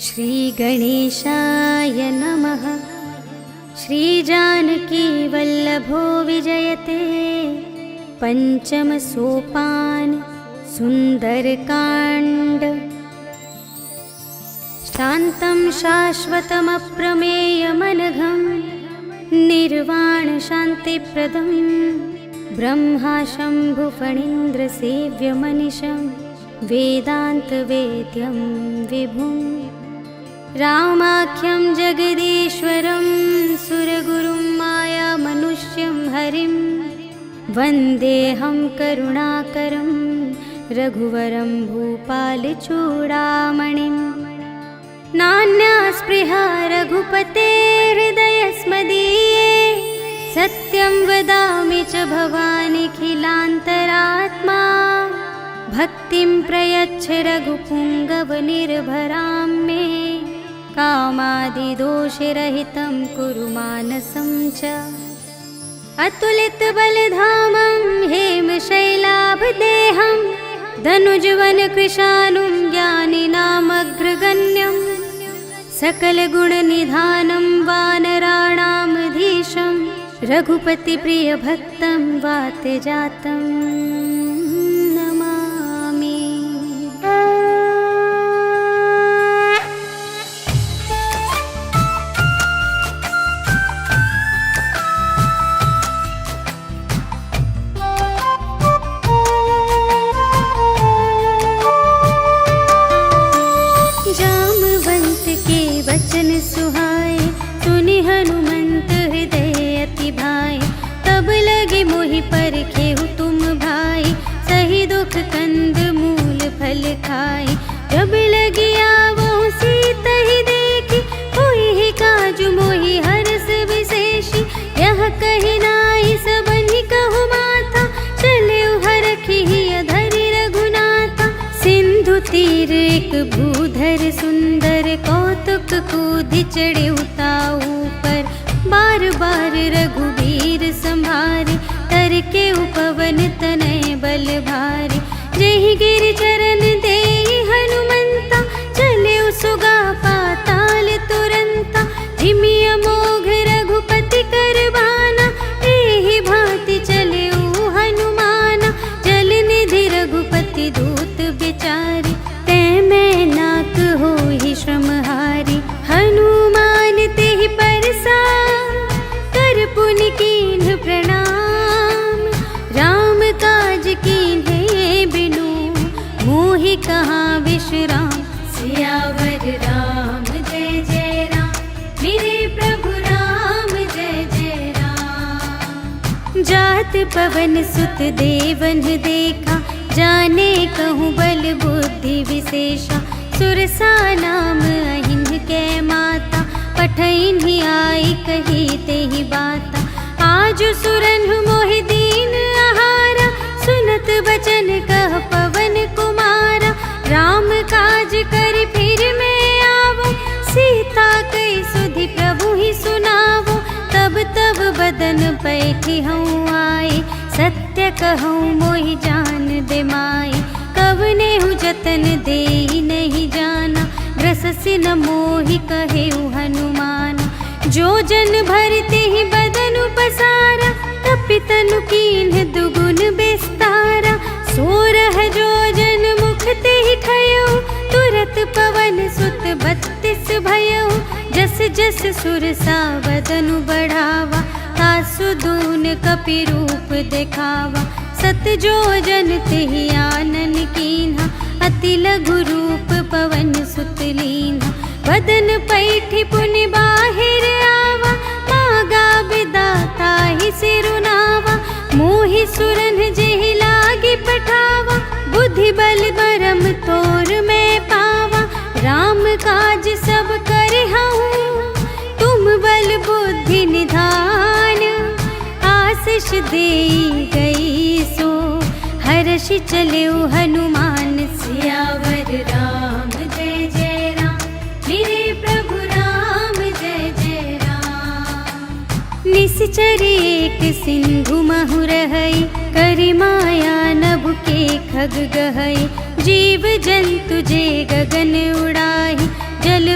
श्रीगणेशाय नमः। श्रीजानकी वल्लभो विजयते। पंचम सोपान सुंदरकांड। शान्तं शाश्वतमप्रमेयमनघं निर्वाण शान्तिप्रदं ब्रह्मा शम्भुफणीन्द्रसेव्यमनिशं वेदान्तवेद्यं विभुं रामाख्यं जगदीश्वरं सुरगुरुं मायामनुष्यं हरिं वन्देऽहं करुणाकरं रघुवरं भूपालचूडामणिम्। नान्यास्पृहा रघुपते हृदयस्मदीये सत्यं वदामि च भवानिखिलान्तरात्मा। भक्तिं प्रयच्छ रघुपुङ्गवनिर्भरां मे कामादिदोषरहितं कुरु मानसं च। अतुलितबलधामं हेमशैलाभदेहं धनुजवनकृशानुं ज्ञानिनामग्रगण्यं सकलगुणनिधानं वानराणामधीशं रघुपतिप्रियभक्तं वातजातं नमामि। वचन सुहाए सुनि हनुमंत हृदय अति भाए। तब लगे मोहि परखेहु तुम भाई सही दुख कंद मूल फल खाए। जब लगी आवो सीता ही देखी होई ही काजु मोहि हरस विशेषी। यह कही नाई सबनि कहु माता चले हरखी ही अधरि रघुनाथा। सिंधु तीर एक भूधर सुंदर कौतुक कूदि चढ़े उताऊ पर। बार बार रघुबीर संभारे तर के उपवन तनय बल भारी। जहि गिर चरण देहि हनुमंता चले सुगा पाताल तुरंता। जिमि अमोघ रघुपति करबाना एहि भांति चले हनुमाना। जल निधि रघुपति दूत बिचारी तै मैं नाक होहि श्रमहारी। हनुमान तेहि परसा कर पुनि कीन्ह प्रणाम। राम काज कीन्हे बिनु मोहि कहाँ विश्राम। सियावर राम जय जय राम मेरे प्रभु राम जय जय राम। जात पवन सुत देवन देखा जाने कहूँ बल बुद्धि विशेषा। सुरसा नाम अहिन्ह कै माता पठैन्हि आई कही तेहि बाता। आज सुरन्हु मोहि दीन आहारा सुनत बचन कह पवन कुमारा। राम काज कर फिर मैं आवो सीता कई सुधि प्रभु ही सुनावो। तब तब बदन पैठी हूँ आए सत्य कहूँ मोहि जान दे माई। कवने हूँ जतन देहि नहीं जाना ग्रससि न मोहि कहेउ हनुमान। जो जन भरते ही बदन पसारा तपितनु कीन्ह दुगुन बिस्तारा। सोरह जो जन मुख तेहि खयउ तुरत पवन सुत 32 भयउ। जस जस सुरसा बदनु बढ़ावा तासु दून कपि रूप देखावा। सत जो जन तेहि आनन कीन्हा अति लघु रूप पवन सुत लीन्हा। बदन पैठी पुनि बाहिर आवा मागा बिदाता ही सिरुनावा। मोहि सुरन जेहि लागी पठावा बुद्धि बल बरम तोर मैं पावा। राम काज सब करहूँ तुम बल बुद्धि निधान। आशीष देई गई सो हर्षि चलेउ हनुमान। सियावर राम जय जय राम मेरे प्रभु राम जय जय राम। निश्चर एक सिंधु महु रहई करि माया नभ के खग गहई। जीव जंतु जे गगन उड़ाई जल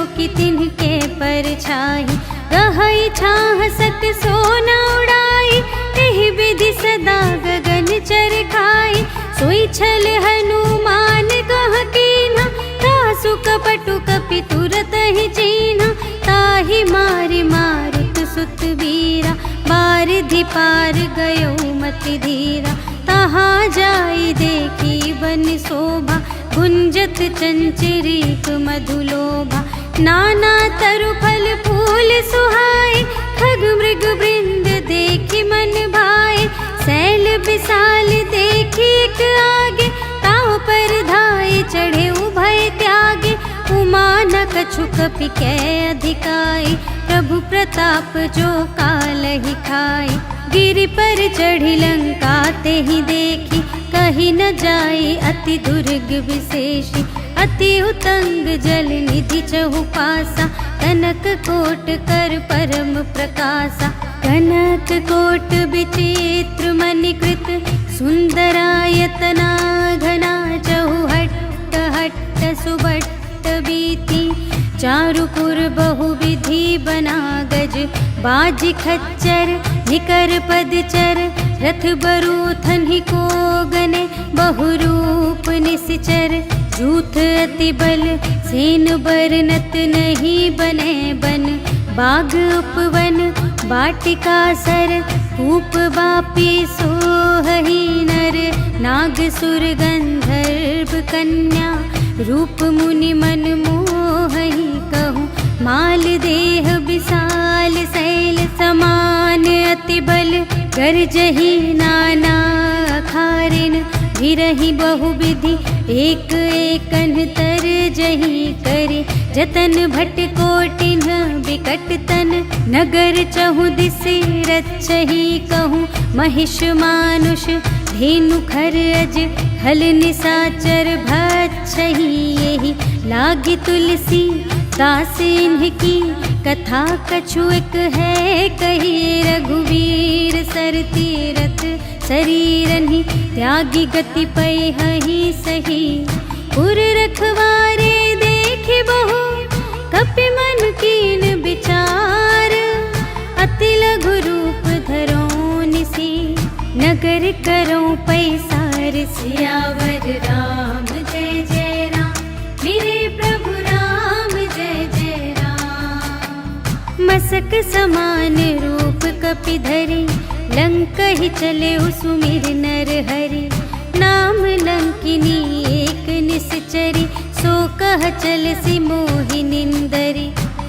की तिनके पर छाई, गहई छाह सत सोना उड़ाई, एहि विधि सदा गगन चर खाई। सोई छल हनुमान कह कीन्हा, तासु कपटु कपि तुरत ही चीन्हा। ताहि मारि मारुत सुत वीरा, बारिधि पार गयो मति धीरा। तहाँ जाई देखी वन शोभा, गुंजत चंचरीक मधुलोभा। नाना तरु फल फूल सुहाए, खग मृग वृंद देखी मन भाए। सैल विशाल देखी एक आगे, ताव पर धाये चढ़े उभय त्यागे। उमा न कछु कपि कै अधिकाई, प्रभु प्रताप जो कालहि खाई। गिरि पर चढ़ी लंका तेहि देखी, कही न जाई अति दुर्ग विशेषी। अति उतंग जल निधि चहु पासा, कनक कोट कर परम प्रकाशा। कनक कोट विचित्र मणिकृत, सुंदरायतना घना। चहु हट्ट हट्ट सुबट्ट बीती, चारुपुर बहुविधि बना गज। बाजी खच्चर निकर पदचर, रथ बरूथन ही को गने। बहुरूप निश्चर जूथ अति बल, सेन बरनत नहीं बने बन। बाग उपवन वाटिका सर, कूप बापी सोहहि नर। नाग सुर गंधर्व कन्या, रूप मुनि मन मोहहि कहूँ। माल देह विशाल शैल समान, अति बल गरजहि नाना अखारिन। भिरहि बहुविधि एक एकन तरजहि करे। जतन भट कोटिन बिकट तन, नगर चहु दिसि रचहि कहूँ। महिष मानुष धेनु खर अज, हल निसाचर भक्षहि एहि। लागी तुलसी दास इनकी, कथा कछु एक है कही। रघुवीर सर तीरथ शरीरहि, त्यागी गति पै हहि सही। पुर रखवारे देखि बहु, कपि मन कीन विचार। अति लघु रूप धरो निसी, नगर करो पैसार। सियावर राम जय जय राम, मेरे प्रभु राम जय जय राम। मसक समान रूप कपि धरि, लंक ही चले सुमिर नर हरि। नाम लंकिनी एक निश्चरी, सो कह चल सी मोहि निंदरी।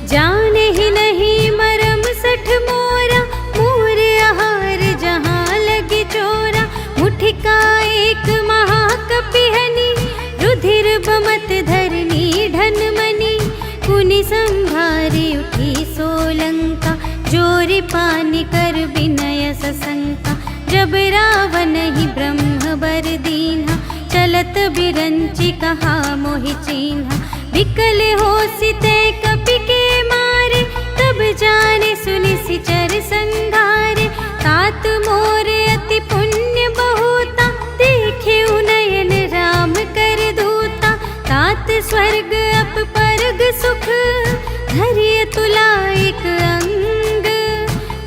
जाने ही नहीं मरम सठ मोरा, मोर आहार जहाँ लगी चोरा। मुठिका एक महाकपिहनि, रुधिर बमत धरनी ढन मनी। कुनि संभारी उठी सोलंका, जोरी पानी कर विनय सशंका। जब रावण ही ब्रह्म बर दीन्हा, चलत बिरंचि कहा मोहि चीन्हा। विकल होसि ते कपि के मारे, तब जाने सुनि सिचर संघारे। तात मोर अति पुण्य बहुता, देखे उनयन राम कर दूता। तात स्वर्ग अप परग सुख, धरिय तुला एक अंग।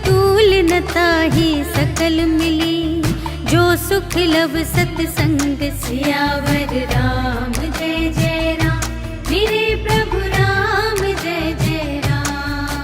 तूल न ताहि सकल मिली, जो सुख लव सतसंग। सियावर राम जय जय राम, मेरे प्रभु राम जय जय राम।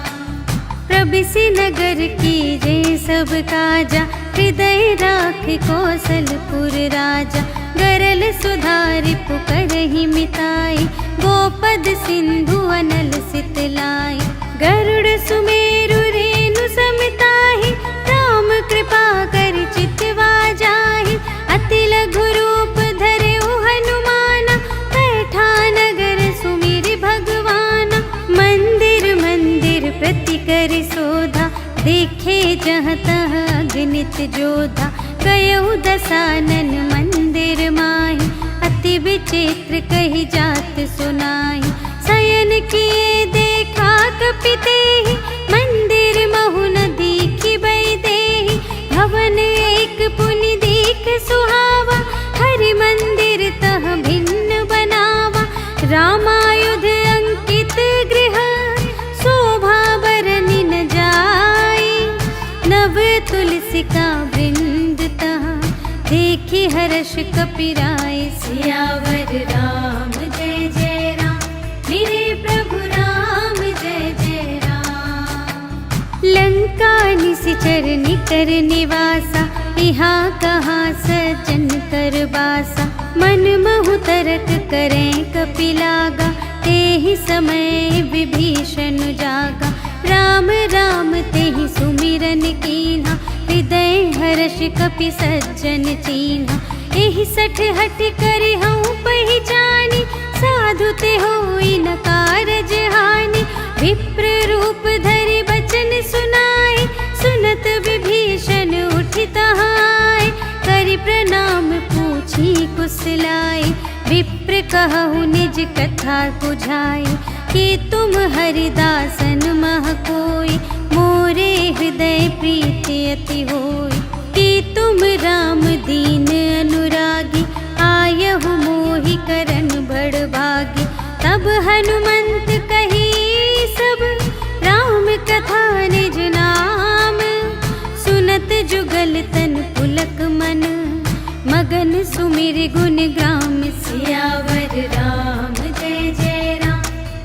प्रबिसि नगर की जय सब काजा, हृदय राख कौशलपुर राजा। गरल सुधारि पुकारहि मिताई, गोपद सिंधु अनल सितलाई। गरुड़ सुमेरु रेणु समिताहि, राम कृपा कर चितवा जाहि। अति लघु रूप धरेउ हनुमाना, बैठा नगर सुमिर भगवाना। मंदिर मंदिर प्रति कर शोधा, देखे जहाँ तहाँ अगणित जोधा। गयउ दसानन मंदिर माहि, अति विचित्र कही जात सुनाई। शयन किए देखा कपि तेहि, मंदिर महु न दीखि बै देहि। भवन एक पुनि दीख सुहावा, हरि मंदिर तह भिन्न बनावा। रामायुध अंकित गृह हर्ष कपिराय। सियावर राम जय जय राम, मेरे प्रभु राम जय जय राम। लंका निशिचर निकर निवासा, यहाँ कहाँ सज्जन कर बासा। मन महु तरक करें कपिलागा, तेहि समय विभीषण जागा। राम राम तेहि सुमिरन कीन्हा, हृदय हर्ष कपि सज्जन चीन्हा। एहि सठ हठ करि हऊँ पहिचानी, साधु ते होई न कारज हानि। विप्र रूप धरि बचन सुनाए, सुनत विभीषण उठि तहाय। करि प्रणाम पूछी कुशलाए, विप्र कहु निज कथा बुझाए। कि तुम हरिदासन मह कोई, मोरे हृदय प्रीति अति होई। कि तुम राम दीन अनुरागी, आयहु मोहि करन बड़ भागी। तब हनुमंत कही सब, राम कथा निज नाम। सुनत जुगल तन पुलक मन, मगन सुमिर गुण ग्राम। सियावर राम जय जय राम,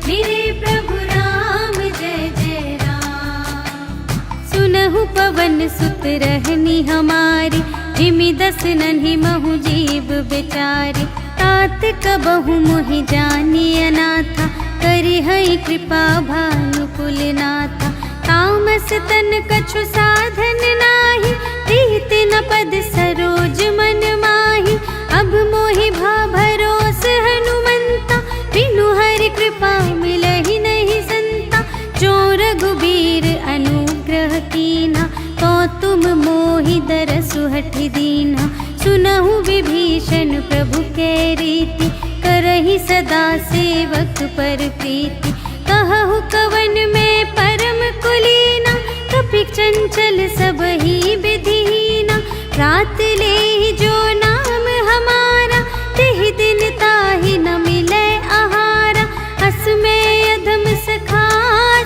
मेरे प्रभु राम जय जय राम। सुनहु पवन सुत रहनी हमारी, जिमि दस नन्हि महु जीव बेचारी। तात कबहु मोहि जानी अनाथा, करि हई कृपा भानुकुल नाथा। तामस तन कछु साधन नाही, प्रीत न पद सरोज मन माही। अब मोहि भा भरोस हनुमंता, बिनु हरि कृपा मिलहि नहीं संता। जो रघुबीर अनुग्रह कीना, तो तुम मोहि दरसु हठि दीना। सुनहु विभीषण प्रभु के रीति, करहि सदा सेवक पर प्रीति। कहु कवन में परम कुलीना, कपि चंचल सबहि विधिहीना। रात ले जो नाम हमारा, तिहि दिन ताहि न मिले आहारा। अस में अधम सखा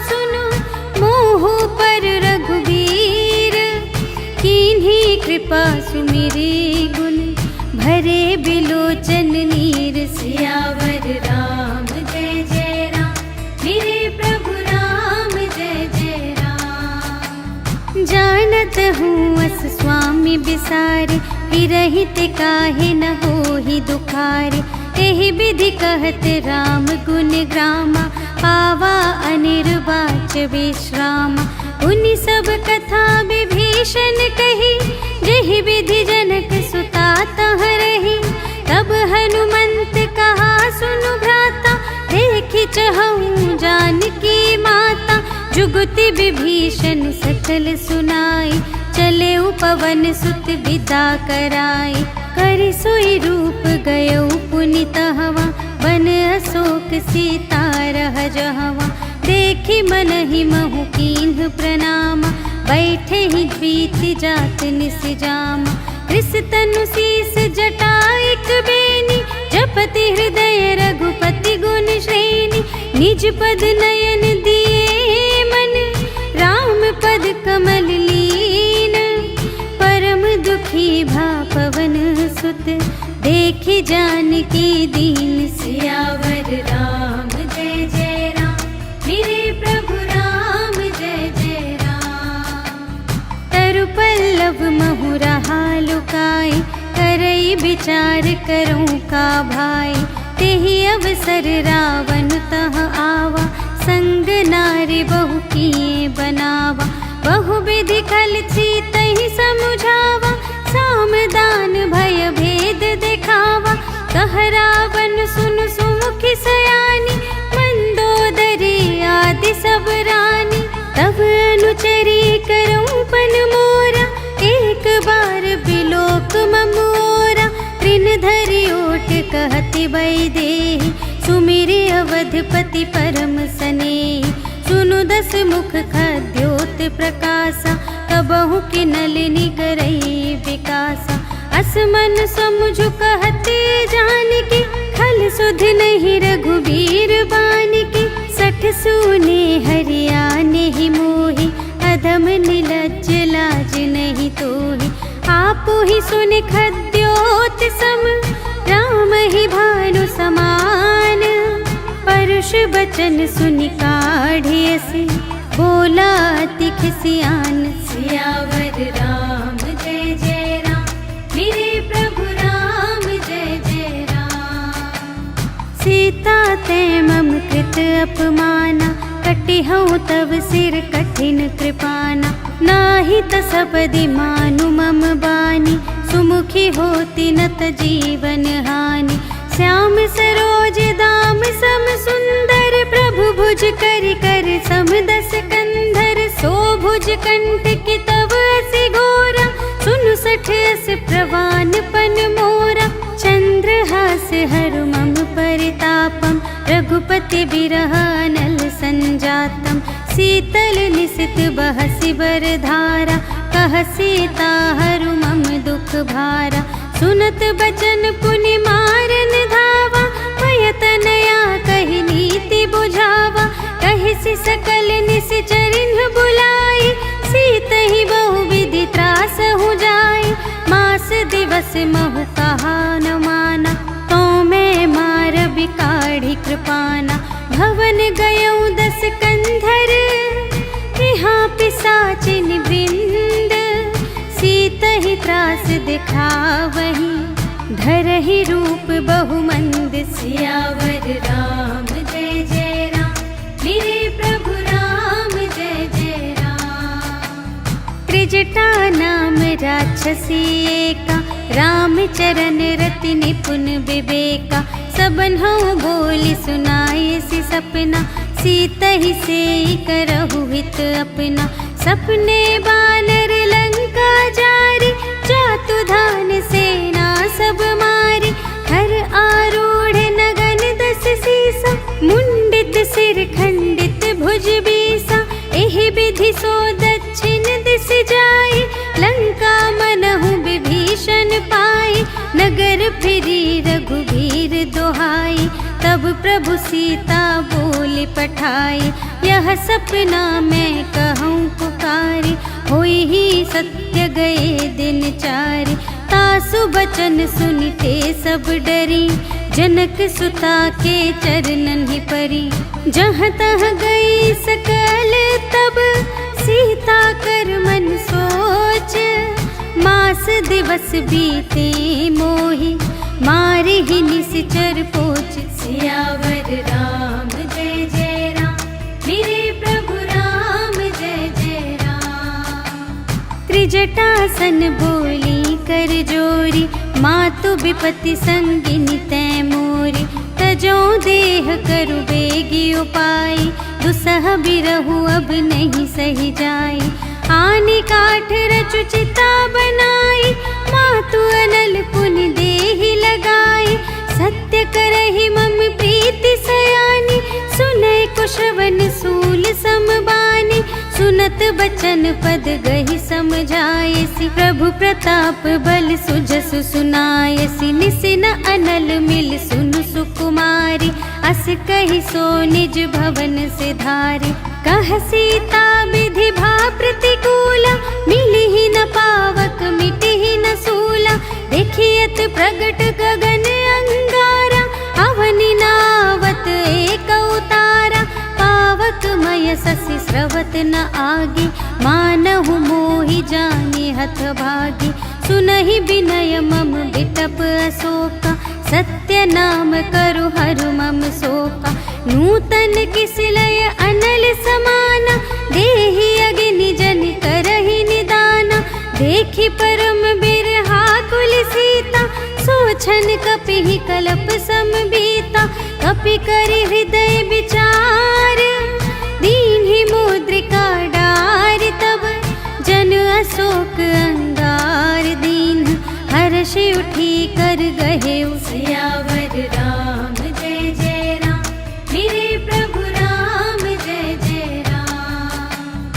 सुनो, मोह पर रघुबीर। कीन्ही कृपा सुमिरि गुण, भरे बिलोचन नीर। सियावर राम जय जय राम, मेरे प्रभु राम जय जय राम। जानत हूँ अस स्वामी बिसारे, विरहित काहे न होहि दुखारे। एहि विधि कहत राम गुण ग्रामा, पावा अनिर्वाच विश्रामा। उनि सब कथा विभीषण कही, जेहि विधि जनक सुता तह रही। तब हनुमंत कहा सुनु भ्राता, देखि चहऊँ जानकी माता। जुगति विभीषण सकल सुनाई, चले पवन सुत विदा कराई। करि सोई रूप गयौ पुनि तहवा, बन अशोक सीता रह जहवा। देखि मनहि महु कीन्ह प्रणामा, बैठे ही प्रीति जात निस जामा। कृस तनु शीस जटाइक बेनी, जपति हृदय रघुपति गुण श्रेणी। निज पद नयन दिए मन, राम पद कमल लीन। परम दुखी भा पवन सुत, देखि जानकी दीन। सियावर राम जय जय राम, मेरे प्रभु राम जय जय राम। तरु पल्लव महु रहा लुकाई, करई विचार करूँ का भाई। तेहि अवसर रावण तह आवा, संग नारी बहु किए बनावा। बहु विधि खल तहि समुझावा, सामदान भय भेद दिखावा। कह रावण सुन सुमुखि सयानी, मंदोदरी आदि सब रानी। तब अनुचरी करऊँ पन मोरा, एक बार बिलोक ममोरा। तृण धरि ओट कहति वैदेही, सुमिरि अवधपति परम स्नेही। सुनु दस मुख खद्योत प्रकाशा, कबहु कि नलिनी करई विकासा। असमन समुझु कहते जानकी, खल सुध नहीं रघुबीर बानिकी। सठ सूने हरियाने ही मोहि, अधम निलज्ज लाज नहीं तोहि। आपु ही सुन खद्योत सम, राम ही भानु समान। परुष बचन सुनि काढ़ियसि, बोला अति खिसियान। सियावर राम जय जय राम, मेरे प्रभु राम जय जय राम। सीता ते मम कृत अपमाना, कटिहउँ तव सिर कठिन कृपाना। नाही त सबदि मानु मम बानी, सुमुखी होती न त जीवन हानि। श्याम सरोज दाम सम सुंदर, प्रभु भुज कर कर सम दस कंधर। सो भुज कंठ की तव असि घोरा, सुनु सठ अस प्रवान पन मोरा। चंद्रहास हरु मम परितापम, रघुपति बिरह अनल संजातम। शीतल निसित बहसि बरधारा, कह सीता हरु मम दुख भारा। सुनत बचन पुनि मारन धावा, भय तनया कहि नीति बुझावा। कहिसि सकल निश्चरिन बुलाई, सीतहि बहु विधि त्रासहु जाई। मास दिवस महु कहा न माना, तो मैं मार बिकाढ़ी कृपाना। भवन गयउँ दस कंधर, यहाँ पिसाचिन वृंद। सीतहि त्रास दिखावही, धरहि रूप बहुमंद। सियावर राम जय जय राम, मेरे प्रभु राम जय जय राम। त्रिजटा नाम राक्षसी एका, रामचरण रति निपुण विवेका। सबन्हु बोली सुनायसि सपना, सीतहि सेई करहु हित अपना। सपने बानर लंका जारी, जातु धान सेना सब मारी। हर आरूढ़ नगन दस सीसा, मुंडित सिर खंडित भुज बीसा। एहि विधि सो दक्षिण दिस जाई, लंका मनहु विभीषण पाई। नगर फिरी रघुबीर दोहाई, तब प्रभु सीता बोली पठाई। यह सपना मैं कहूँ पुकारी, होई ही सत्य गए दिन चारि। तासु बचन सुनिते सब डरी, जनक सुता के चरणन ही परी। जहाँ तहाँ गई सकल तब, सीता कर मन सोच। मास दिवस बीते मोहि, मारे ही निश्चर पोच। सियावर राम जय जय राम, मेरे प्रभु राम जय जय राम। त्रिजटासन बोली कर जोरी, मातु विपति संगिनी तै मोरी। तजो देह करु बेगी उपाय, दुसह बिरहु अब नहीं सही जाई। आनी काठ रचु चिता बनाई, मातु अनल पुनि देहि लगाई। सत्य करहि मम प्रीति सयानी, सुनय कुशवन सूल समबानी। सुनत बचन पद गहि समझायसि, प्रभु प्रताप बल सुजसु सुनायसि। निसिन अनल मिल सुनु सुकुमारी, अस कहि सो निज भवन सिधारी। कह सीता विधि भा प्रतिकूला, मिलिहि न पावक मिटिहि न सूला। देखियत प्रगट गगन अंगारा, अवनि नावत एक उतारा। पावक मय ससि स्रवत न आगे, मानहु मोहि जानि हथ भागी। सुनहि बिनय मम बिटप अशोका, सत्य नाम करु हरु मम शोका। नूतन किसलय अनल समाना, देहि अग्नि जन करहि निदाना। देखि परम बिरहा कुल सीता, सोछन कपिहि कलप समबीता। कपि करि हृदय विचार, दीन्हि मुद्रिका डारि। तब जन अशोक अंगार दीन, हर्षि उठी कर गहे। सियावर राम जय जय राम, मेरे प्रभु राम जय जय राम।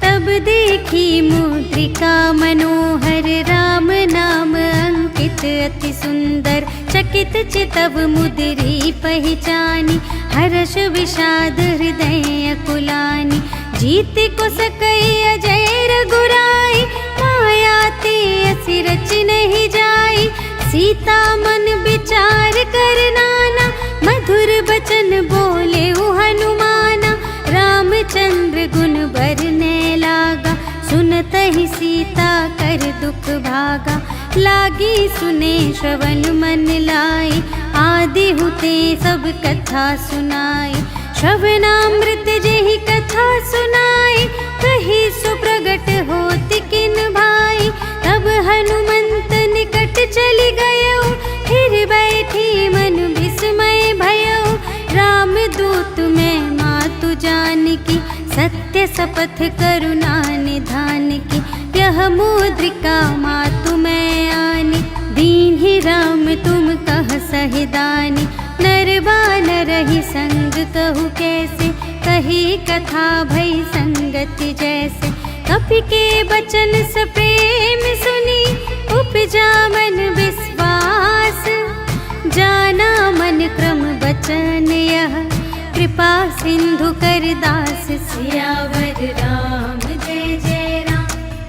तब देखी मुद्रिका मनोहर, राम नाम अंकित अति सुंदर। चकित चितव मुद्री पहचानी, हर्ष विषाद हृदय अकुलानी। जीत को सकई अजय रघुराई, माया ते असि रच नहीं जाई। सीता मन विचार कर नाना, मधुर बचन बोले हनुमाना। रामचंद्र गुण बरने लागा, सुनत ही सीता कर दुख भागा। लागी सुने श्रवण मन लाई, आदि हुते सब कथा सुनाई। श्रवणामृत जेहि कथा सुनाई, कही सुप्रगट होत किन भाई। तब हनुमंत निकट चली गयो, फिर बैठी मन विस्मय भयो। राम दूत मैं मातु जानकी, सत्य शपथ करुणा निधान की। यह मुद्रिका मातु मैं आनी, दीन्हि राम तुम कह सहिदानी। नरवानर ही संग कहु कैसे, कही कथा भई संगति जैसे। कपि के बचन स प्रेम सुनी, उपजा मन विश्वास। जाना मन क्रम बचन यह, कृपा सिंधु कर दास। सियावर राम जय जय राम,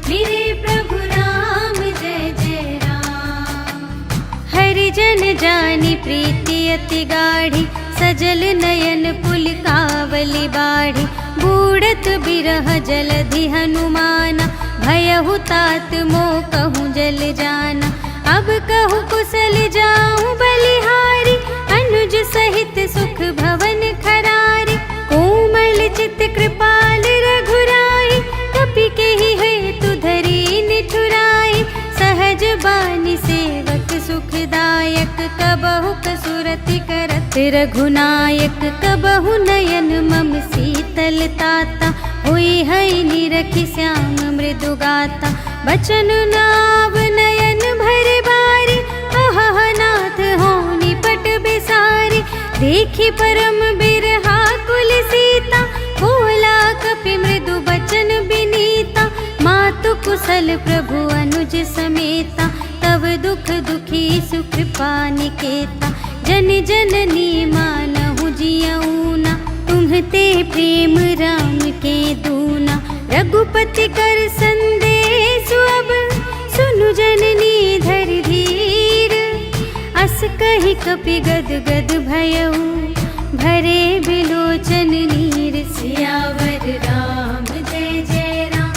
मेरे प्रभु राम जय जय राम। हरिजन जानी प्रीति अति गाढ़ी, सजल नयन पुलकावली बाढ़ी। बूढ़त बिरह जलधि हनुमाना, भयहु तात मोह कहूँ जल जाना। अब कहूँ कुशल जाऊँ बलिहारी, अनुज सहित सुख भवन खरारी। कोमल चित कृपाल रघुराई, कपि केहि हेतु धरी निठुराई। सहज बानी सेवक सुखदायक, कबहु कसुरति करत रघुनायक। कबहु नयन मम शीतल ताता, हुई है निरखि श्याम मृदु गाता। बचन नाव नयन भर बारी, अहह नाथ हो निपट बिसारी। देखी परम बिरहा कुल सीता, बोला कपि मृदु बचन बिनीता। मातु कुशल प्रभु अनुज समेता, तब दुख दुखी सुकृपा निकेता। जन जननी मानहु जियऊना, तुम्हते प्रेम राम के दूना। रघुपति कर संदेश अब, सुनु जननी धर धीर। अस कहि कपि गद गद भयऊ, भरे बिलोचन नीर। सियावर राम जय जय राम,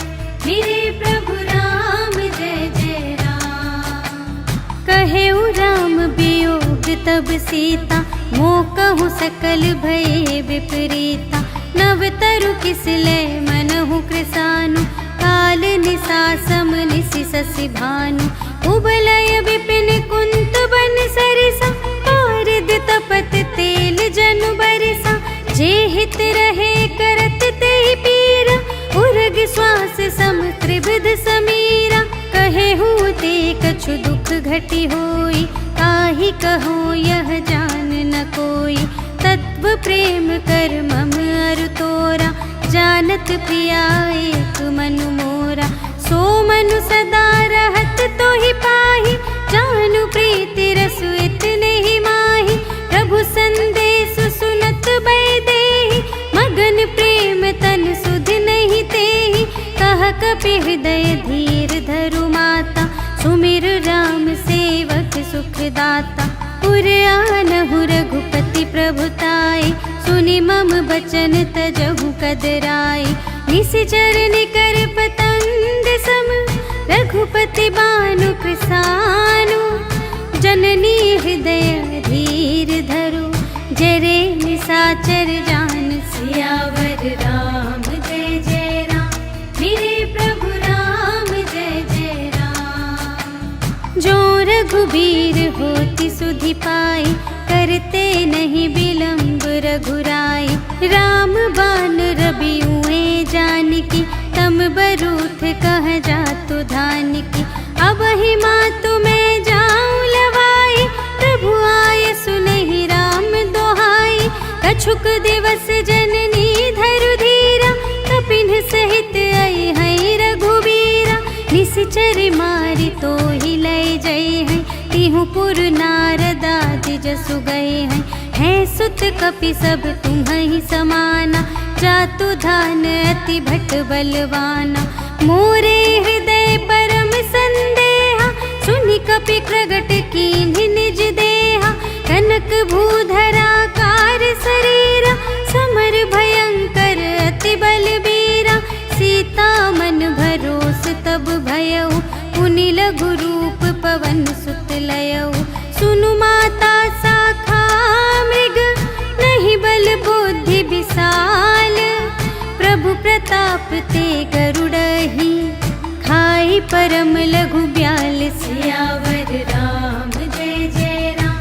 मेरे प्रभु राम जय जय राम। कहेउ राम वियोग तब सीता, मोह कहूँ सकल भये विपरीता। नव तरु किसलय मनहु कृसानु, काल निसा सम निसि शशि भानु। उबलय विपिन कुंत बन सरिसा, पारद तपत तेल जनु बरसा। जे हित रहे करत तेहि पीरा, उर्ग श्वास सम त्रिविध समीरा। कहेहु ते कछु दुख घटी होई, काहि कहो यह जान न कोई। तत्व प्रेम कर मम अरु तोरा, जानत प्रिया एक मनु मोरा। सो मनु सदा रहत तोहि पाहि, जानु प्रीति रसु इतने ही माहि। प्रभु संदेश सुनत बैदेहि, मगन प्रेम तन सुध नहीं तेहि। कह कपि हृदय धीर धरु माता, सुमिर राम सेवक सुखदाता। पुर आनहु रघुपति प्रभुताई, सुनि मम बचन तजहु कदराई। निशिचर निकर पतंग सम, रघुपति बानु कृसानु। जननी हृदय धीर धरु, जरे निशाचर जान। सियावर राम जय जय राम, मेरे प्रभु राम जय जय राम। जो रघुबीर होति सुधि पाई, करते नहीं विलंब रघुराई। राम बान रवि उए जानकी, तम बरूथ कह जातु धानिकी। अब ही मातु मैं जाऊं लवाई, प्रभु आय सुनहि राम दोहाई। कछुक दिवस जननी धरु धीरा, कपिन सहित आई है रघुबीरा। निशिचर मारी तो ही लय जय है, तिहु पुर नारदादि जसु गए हैं। है सुत कपि सब तुम्हि समाना, जातु धान अति भट बलवाना। मोरे हृदय परम संदेहा, सुनि कपि प्रगट कीन्हि निज देहा, कनक भूधराकार शरीरा, समर भयंकर अति बलबीरा। सीता मन भरोस तब भयउ, पुनि लघु रूप पवन सुत लयउ। सुनु माता शाखा मृग, नहीं बल बुद्धि विशाल। प्रभु प्रताप ते गरुड़हि, खाई परम लघु ब्याल। सियावर राम जय जय राम,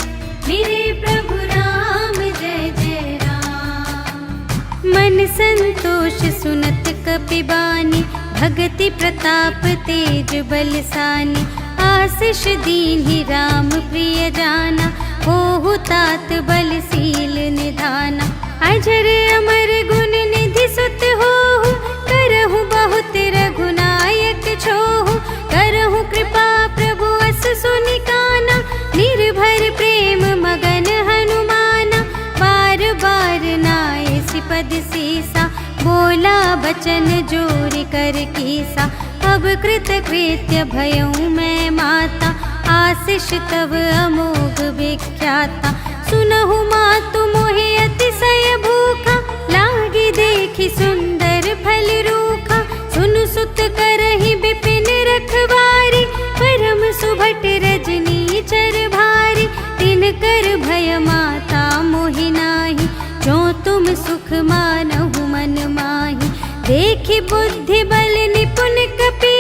मेरे प्रभु राम जय जय राम। मन संतोष सुनत कपि बानी, भगति प्रताप तेज बलसानी। आशीष दीन्हि राम प्रिय जाना, होहु तात बलशील निधाना। अजर अमर गुण निधि सुत होहु, करहु बहुत रघुनायक छोहु। करहु कृपा प्रभु अस सुनि काना, निर्भर प्रेम मगन हनुमाना। बार बार नाए सिपद सीसा, बोला बचन जोर कर कीसा। अब कृत कृत्य भयउ मैं माता, आशीष तव अमोघ विख्याता। सुनहु मातु मोहि अतिशय भूखा, लागी देखि सुंदर फल रूखा। सुनु सुत करहि बिपिन रखवारी, परम सुभट रजनी चर भारी। तिनकर भय माता मोहि नाही, जो तुम सुख मानहु मन माही। देखि बुद्धि बल निपुण कपि,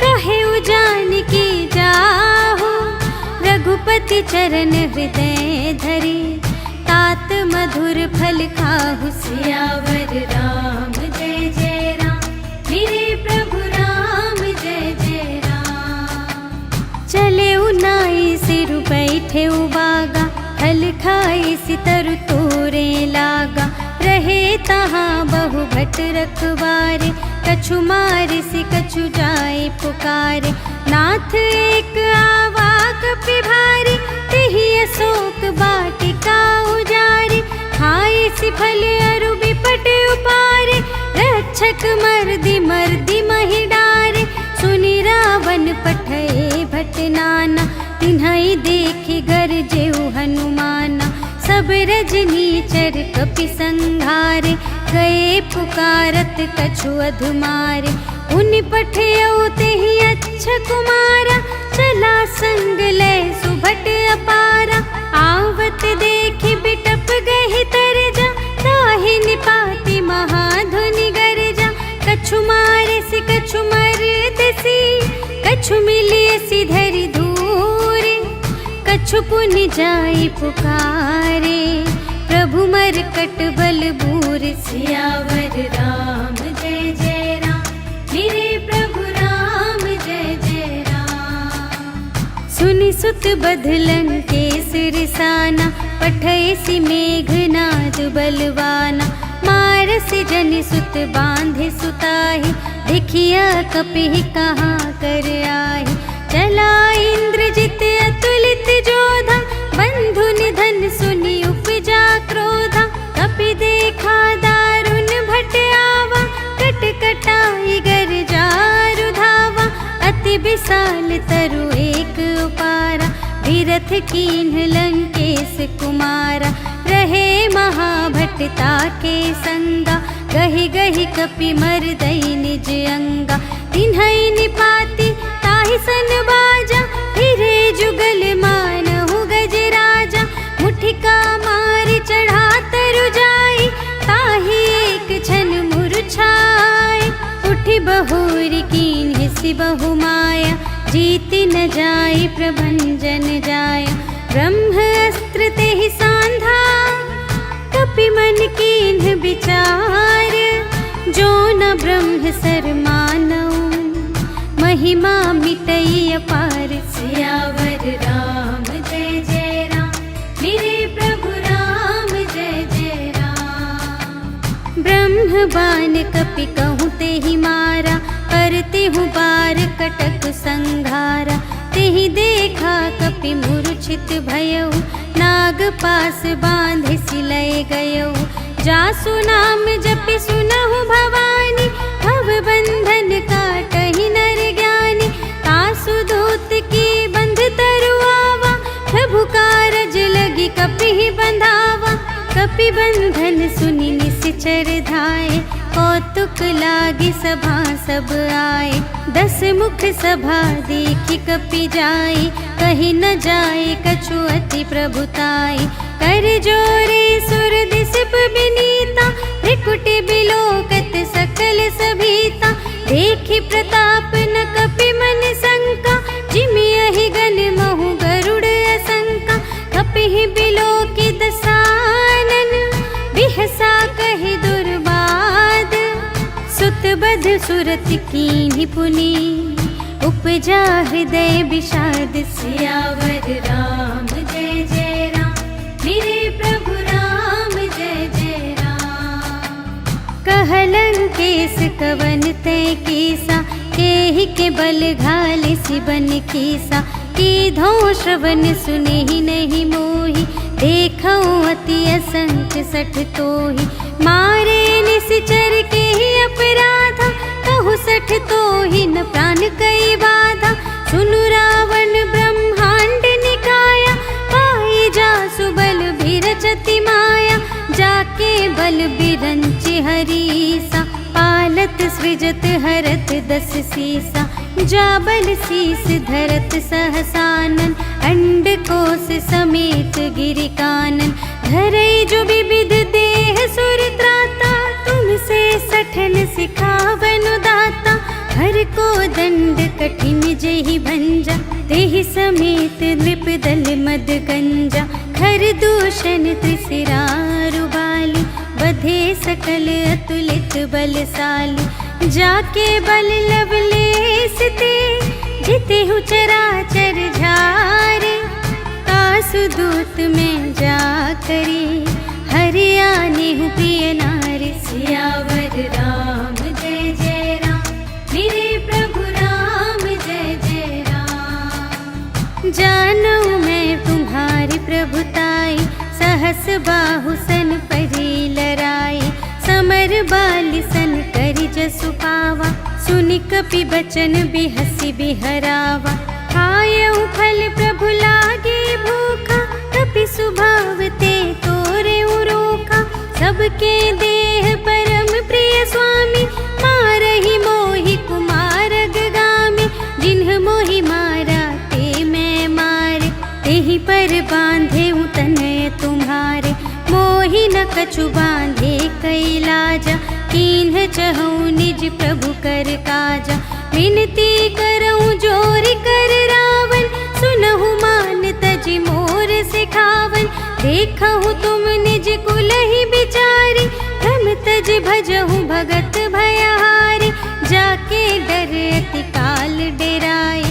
कहे जानकी जाहु। रघुपति चरण हृदय धरि, तात मधुर फल खाहु। सियावर राम जय जय राम, मेरे प्रभु राम जय जय राम। चले उनाई सिर बैठे उबागा, फल खाई सितर तोरे लागा। रहे तहाँ बहु भट रखवारे, कछु मारे सि कछु जाए पुकारे। नाथ एक आवा कपि भारी, तिहि अशोक वाटिका उजारी। खाए सि फल अरु बिपट उपारे, रक्षक मर्दि मर्दि महि डारे। सुनि रावण पठए भट नाना, तिन्हइ देखि गरजेउ हनुमाना। सब रजनीचर कपि संघारे, गए पुकारत कछु अधुमारे। उनि पठयउ तेहि अच्छा कुमारा, चला संग लय सुभट अपारा। आवत देखि बिटप गहि तरजा, ताहि निपाति महाधुनि गरजा। कछु मारे सि कछु मरदसि, कछु मिलियसि धरि धूरे। कछु पुनि जाई पुकारे, प्रभु मरकट बल बूर। सियावर राम जय जय राम, मेरे प्रभु राम जय जय राम। सुनि सुत बधलन केसर साना, पठयसि मेघनाद बलवाना। मारसि जनि सुत बांधे सुताहि, देखिया कपि कहाँ कर आहि। चला इंद्रजित अतुलित जोधा, बंधु निधन सुनि उपजा क्रोधा। कपि देखा दारुण भट आवा, कट कटाई गर जारु धावा। अति विशाल तरु एक उपारा, विरथ कीन्ह लंकेश कुमारा। रहे महाभटता के संगा, गहि गहि कपि मरदई निज अंगा। तिन्हइ निपाति ताहि सन बाजा, फिरे जुगल मानहु गजराजा। मुठिका मारि चढ़ा तरु जाई, ताहि एक छन मुरझाए। उठि बहुरि कीन्हि सि बहु माया, जीति न जाई प्रभंजन जाया। ब्रह्म अस्त्र तेहि सांधा, कपि मन कीन्ह विचार। जो न ब्रह्म सर मानऊ, महिमा मिटई अपार। सियावर राम जय जय राम, मेरे प्रभु राम जय जय राम। ब्रह्म बाण कपि कहूँ तेहि मारा, करते हूँ बार कटक संघारा। तेहि देखा कपि मूर्छित भयउ, नाग पास बांधे सिलय गयउ। जासु नाम जपि सुनहु भवानी, भव बंधन काटहि नर ज्ञानी। तासु दूत की बंधत निश्चर धाये, कौतुक लागी सभा सब आए। 10 मुख सभा देखी कपि जाई, कही न जाए कछु अति प्रभुताई। कर जोरे सुर दिसप बिनीता, त्रिकुटि बिलोकत सकल सभीता। देखी प्रताप न कपि मन शंका, जिमि यहि गण महु गरुड़ असंका। कपिहि बिलोकि दसानन, बिहसा कहि दुर्बाद। सुत बध सुरत कीन्हि पुनि, उपजा हृदय विषाद। सियावर राम जय जय राम, मेरे प्रभु राम जय जय राम। कहलन केस कवन तै कीसा, केहि के बल घाले सिबन कीसा। कीधो श्रवण सुनेहि नहीं मोहि, देखऊँ अति असंख्य सठ तोहि। मारे निश्चर केहि अपराधा, कहु सठ तोहि न प्राण कई बाधा। सुनु रावण ब्रह्मांड निकाया, पाई जासु बल बिरचति माया। जाके बल बिरंचि हरीसा, पालत सृजत हरत 10 सीसा। जाबल शीस धरत सहसानन, अंड कोश समेत गिरि कानन। धरई जो विविध देह सुर त्राता, तुमसे सठन सिखावन दाता। हर को दंड कठिन जेहि भंजा, तेहि समेत नृप दल मद गंजा। खर दूषण त्रिशिरारु बाली, बधे सकल अतुलित बलशाली। जाके बल लवलेस ते, जितेहु चराचर झारे। कासु दूत में जा करी, हरियानेहु प्रिय नारी। सियावर राम जय जय राम, मेरे प्रभु राम जय जय राम। जानू मैं तुम्हारी प्रभुताई, सहस बाहु सन परी लराई। समर बाली सन करि जसु पावा, सुनि कपि बचन बिहसि बिहरावा। खायऊ फल प्रभु लागे भूखा, कपि स्वभाव ते तोरे उरोखा। सबके देह परम प्रिय स्वामी, मारहि मोहि कुमार गामी। जिन्ह मोहि मारा ते मैं मारे, तेहि पर बांधे तनय तुम्हारे। मोहि न कछु बांधे कैलाजा, कीन्ह चहु निज प्रभु कर काजा। विनती करऊँ जोरि कर रावण, सुनहु मान तजि मोर सिखावन। देखहु तुम निज कुलहि बिचारी, भ्रम तज भजहु भगत भयहारी। जाके डर अति काल डेराए,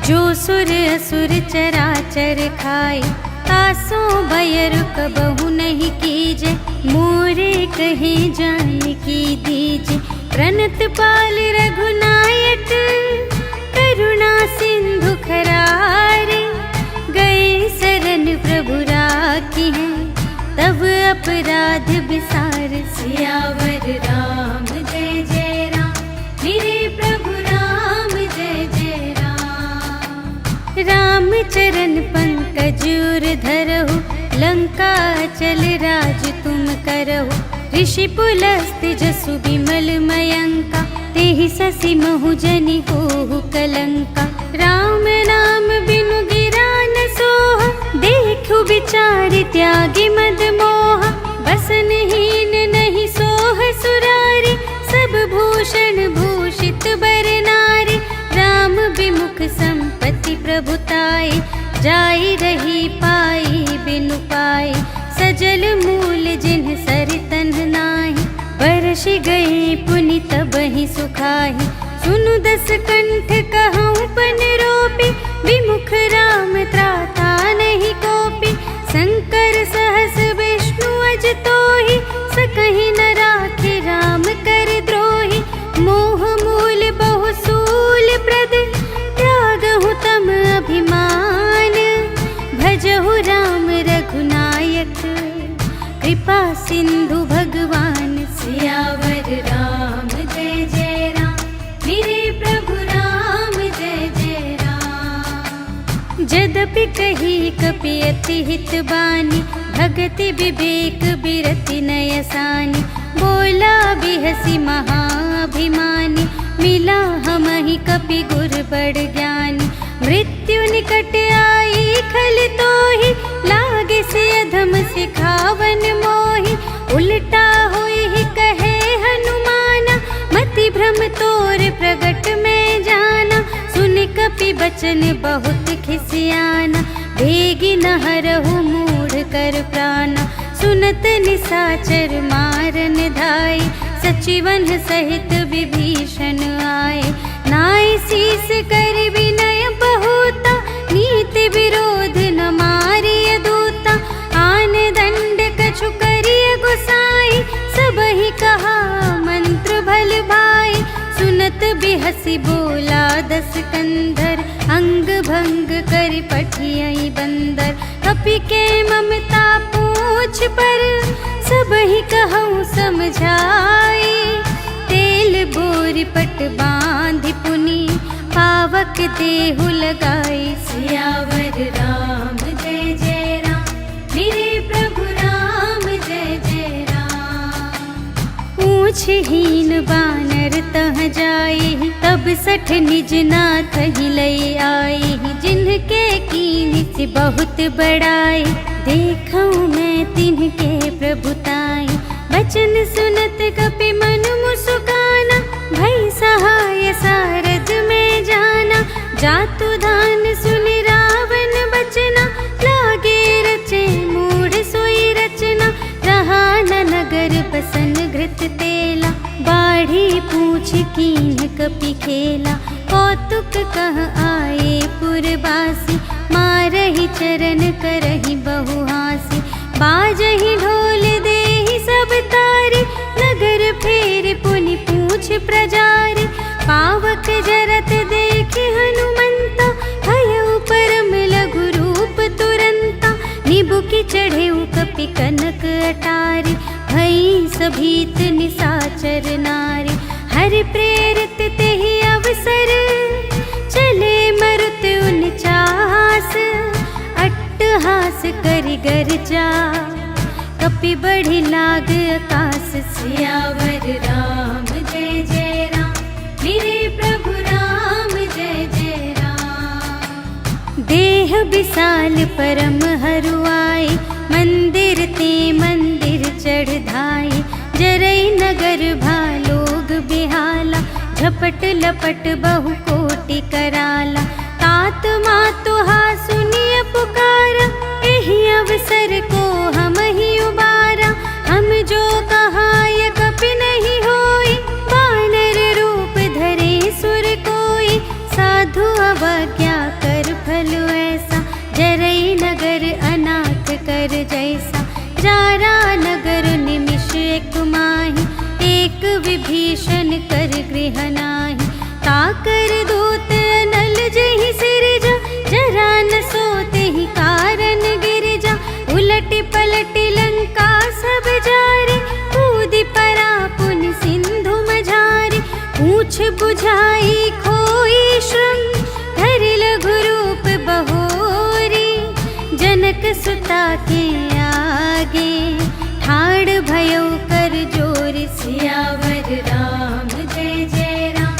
जो सुर असुर चराचर खाए। कासो भयर कबहु नहीं कीजे, मोरे कहे जानकी दीजे। प्रणत पाल रघुनायक, करुणा सिंधु खरारे। गए शरण प्रभु राखी हैं, तब अपराध बिसार। सियावर राम जय जय राम, मेरे प्रभु राम जय जय राम। राम चरण पंकज उर धरहु, लंका चल राज तुम करहु। ऋषि पुलस्त्य जसु बिमल मयंका, तेहि ससि महु जनि होहु कलंका। राम नाम बिनु गिरा न सोहा, देखु विचारि त्यागी मद मोहा। बसनहीन नहीं सोह सुरारी, सब भूषण भूषित बर नारी। राम विमुख संपत्ति प्रभुताई, जाई रही पाई बिनु पाई। सजल मूल जिन्ह सरितन नाही, बरसि गए पुनि तबहि सुखाहि। सुनु 10 कंठ कहऊँ पन रोपी, विमुख राम त्राता नहीं कोपी। शंकर सहस विष्णु अज तोहि, सकहि न राखे राम कर द्रोही। मोह मूल बहु सूल प्रद, त्यागहु तम अभिमान। भजहु राम रघुनायक, कृपा सिंधु भगवान। सियावर राम जय जय राम, मेरे प्रभु राम जय जय राम। जदपि कही कपि अति हित बानी, भगति विवेक बिरति नयसानी। बोला बिहसी महाभिमानी, मिला हमहि कपि गुर बड़ ज्ञानी। मृत्यु निकट आई खल तोहि, लागे से अधम सिखावन मोहि। उल्टा होई ही कहे हनुमाना, मति भ्रम तोर प्रगट में जाना। सुन कपि बचन बहुत खिसियाना, भेगी न हरहु मूढ़ कर प्राणा। सुनत निसाचर मारन धाय, सचिवन सहित विभीषण आए। नाय शीस कर विनय बहुता, नीति विरोध न मारिय दूता। आन दंड कछु करिय गुसाई, सबहि कहा मंत्र भल भाई। सुनत बिहसी बोला दस कंधर, अंग भंग कर पठियहि बंदर। कपि के ममता पूछ पर, सबहि कहूँ समझाई। तेल बोरि पट बांधि पुनि, पावक देहु लगाई। सियावर राम जय जय राम, मेरे प्रभु राम जय जय राम। पूछहीन बानर तह जाई, तब सठ निज नाथ ही लई आई। जिनके कीनी से बहुत बड़ाई, देखऊँ मैं तिनके प्रभुताई। बचन सुनत कपि मन मुस्काना, भई सहाय सारद में जाना। जातु धान सुन रावण बचना, लागे रचे मूढ़ सोई रचना। रहा न नगर बसन घृत तेला, बाढ़ी पूछ कीन कपि खेला। कौतुक कह आए पुरवासी, मारहि चरण करहि बहुहासी। बाजहि ढोल देहि सब तारी, नगर फेर पुनि पूछ प्रजारी। पावक जरत देखि हनुमंता, भयउ परम लघु रूप तुरंता। निबुकि चढ़ेउ कपि कनक अटारी, भई सभीत निसाचर नारी। हरि प्रेरित तेहि अवसर, चले मरुत उनचास। अट्टहास करि गर्जा, कपि बढ़ि लाग आकाश। सियावर राम जय जय राम, मेरे प्रभु राम जय जय राम। देह विशाल परम हरुआई, मंदिर ते मंदिर चढ़ धाई। जरई नगर भालोग बिहाला, झपट लपट बहु कोटि कराला। तात मातुहा सुनिय पुकारा, एहि अवसर को हम ही उबारा। हम जो कहाय कपि नहीं होई, वानर रूप धरे सुर कोई। साधु अवज्ञा कर फल ऐसा, जरई नगर अनाथ कर जैसा। जारा नगर निमिष एक माहि, एक विभीषण कर गृह नाही। ताकर दूत अनल जहि सिरजा, जरा न सोते ही कारण गिरजा। उलटि पलटि लंका सब जारे, कूदि परा पुनि सिंधु मझारे। पूछ बुझाई खोई श्रम, धरि लघु रूप बहोरी। जनक सुता के आगे, ठाड़ भयउ कर जोर। सियावर राम जय जय राम,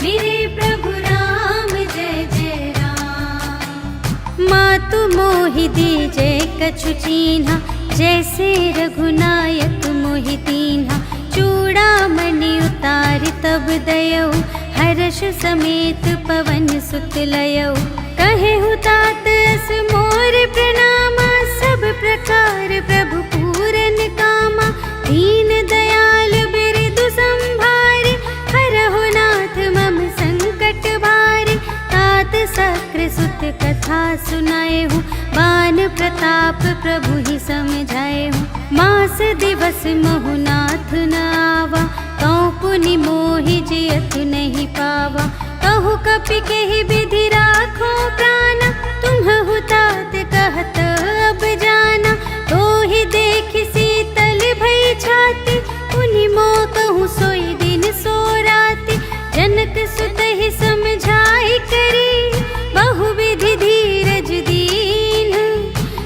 मेरे प्रभु राम जय जय राम। मातु मोहि दीजे कछु चीन्हा, जैसे रघुनायक मोहि दीन्हा। चूड़ामणि उतारि तब दयौ, हर्ष समेत पवन सुत लयौ। कहेहु तात अस मोर प्रणामा, सब प्रकार प्रभु पूरन कामा। दीन दयाल बिरदु संभारे, हरहु नाथ मम संकट भारे। तात सक्र सुत कथा सुनाएहु, बान प्रताप प्रभु ही समझाएहु। मास दिवस महु नाथ न आवा, तौ पुनि मोहि जियतु नहीं पावा। कहु कपि केहि विधि राखो प्राणा, तुम्हु तात कहत अब जाना। तोहि देखि शीतल भई छाती, पुनि मोह कहूँ सोई दिन सो राति। जनक सुत ही समझाई करी, बहुविधि धीरज दीन।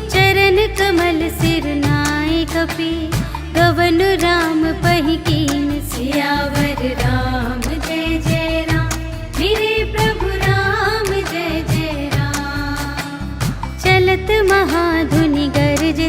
चरण कमल सिर नाय कपि, गवन राम पहि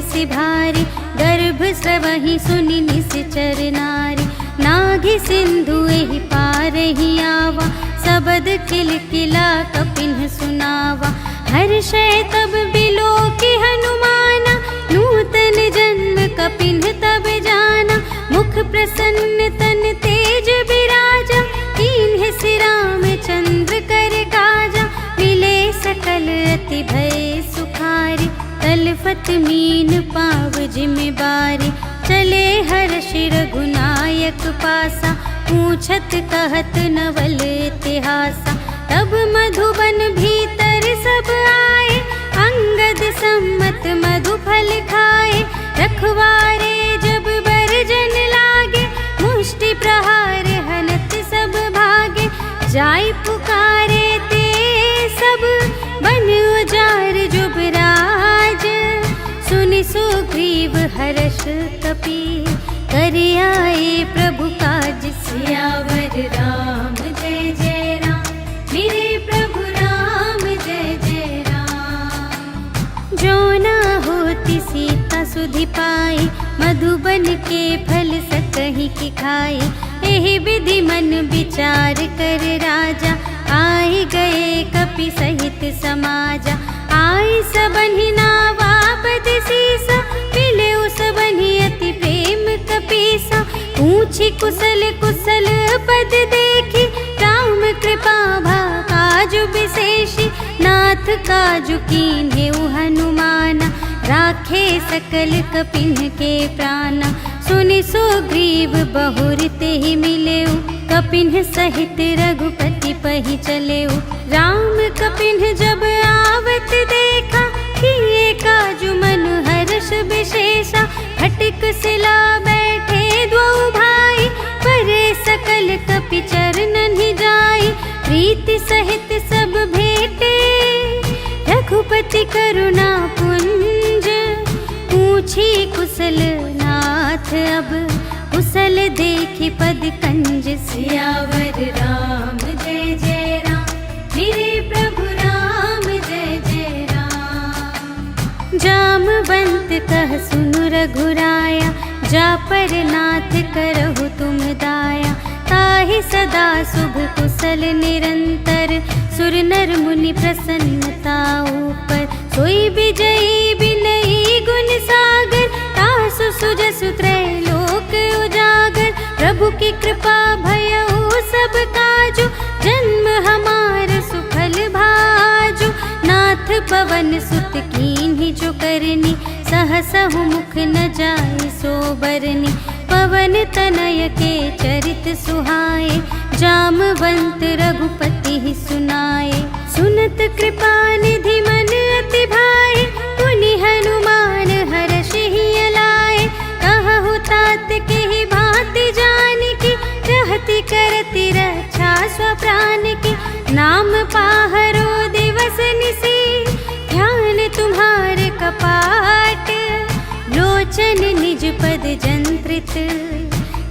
बेसी भारी, गर्भ स्रवहि सुनि निश्चर नारी। नाघि सिंधु एहि पार ही आवा, सबद किलकिला कपिन सुनावा। हर्षै तब बिलोकि हनुमाना, नूतन जन्म कपिन तब जाना। मुख प्रसन्न तन तेज बिराजा, कीन्हे श्री रामचंद्र कर काजा। मिले सकल अति भय सुखारी, तलफत मीन पाव जिम्मेवारी। चले हर्षि रघुनायक पासा, पूछत कहत नवल इतिहासा। तब मधुबन भीतर सब आए, अंगद सम्मत मधु फल खाए। रखवारे जब बरजन लागे, मुष्टि प्रहार हनत सब भागे। जाय पुकारे ते सब, बन उजार जुबराज। सुनि सुग्रीव हर्ष कपि, कर आए प्रभु काज। सियावर राम जय जय राम, मेरे प्रभु राम जय जय राम। जो न होती सीता सुधि पाई, मधुबन के फल सकहि की खाई। एहि विधि मन विचार कर राजा, आए गए कपि सहित समाजा। आई सबहि नावा पद सीसा, मिले सबहि अति प्रेम कपीसा। पूछी कुशल कुशल पद देखी, राम कृपा भा काजु विशेषी। नाथ काजु कीन्हेउ हनुमाना, राखे सकल कपिन के प्राणा। सुनि सुग्रीव बहुर तेहि मिलेउ, कपिन सहित रघुपति पहि चलेउ। राम कपिन जब आवत देखा, किए काजु मन हर्ष विशेषा। फटिक सिला बैठे द्वौ भाई, परे सकल कपि चरणन ही जाई। प्रीति सहित सब भेटे, रघुपति करुणा पुंज। पूछी कुशल नाथ अब, कुशल देखि पद कंज। सियावर राम जय जय राम, मेरे प्रभु राम जय जय राम। जामवंत कह सुनु रघुराया, जा पर नाथ करहु तुम दाया। ताहि सदा शुभ कुशल निरंतर, सुर नर मुनि प्रसन्नता ऊपर। सोई विजयी बिनयी गुण सागर, तासु सुजसु त्रैलोक उजागर। प्रभु की कृपा भयउ सब काजु, जन्म हमार सुफल भाजु। नाथ पवन सुत कीन्ही जो करनी, सहसहु मुख न जाय सो बरनी। पवन तनय के चरित सुहाए, जामवंत रघुपति ही सुनाए। सुनत कृपा निधि मन अति भाए, पुनि हनुमान हर्षि ही अलाए। कहु तात के ही भांति जानकी, रहति करति रक्षा स्वप्रान की। नाम पाहरो दिवस निसी, ध्यान तुम्हारे कपाट। लोचन निज पद जंत्रित,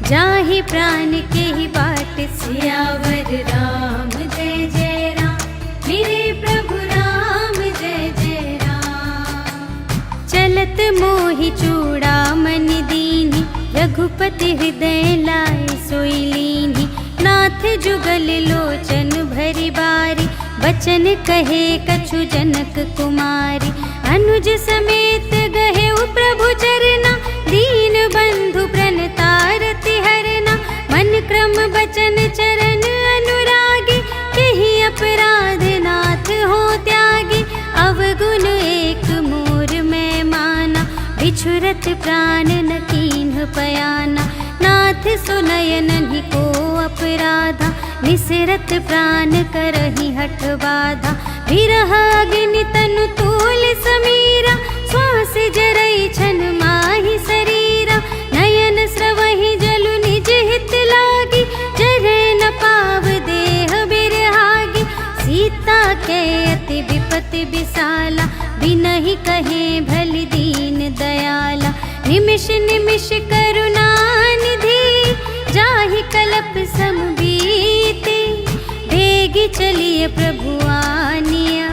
जाहि प्राण के ही बाट। सियावर राम जय जय राम, मेरे प्रभु राम जय जय राम। चलत मोहि चूड़ामणि दीन्हि, रघुपति हृदय लाए सोई लीन्हि। नाथ जुगल लोचन भरि बारी, बचन कहे कछु जनक कुमारी। अनुज समेत गहेउ प्रभु चरना, दीन बंधु प्रणतारति हरना। मन क्रम बचन चरण अनुरागी, केहि अपराध नाथ हो त्यागी। अवगुण एक मोर मैं माना, बिछुरत प्राण न कीन्ह पयाना। नाथ सुनयनहि को अपराधा, निसरत प्राण करहि हठ बाधा। विरह अग्नि तनु तूल समीरा, श्वास जरई छन माहि शरीरा। नयन स्रवहि जलु निज हित लागी, जरै न पाव देह बिरहागी। सीता के अति विपति विसाला, बिनहि कहे भलि दीन दयाला। निमिष निमिष करुणा निधि, जाहि कलप सम बीति। बेगी चलिए प्रभु आनिया,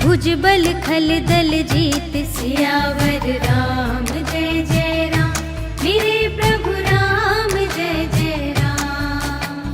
भुजबल खल दल जीत। सियावर राम जय जय राम, मेरे प्रभु राम जय जय राम।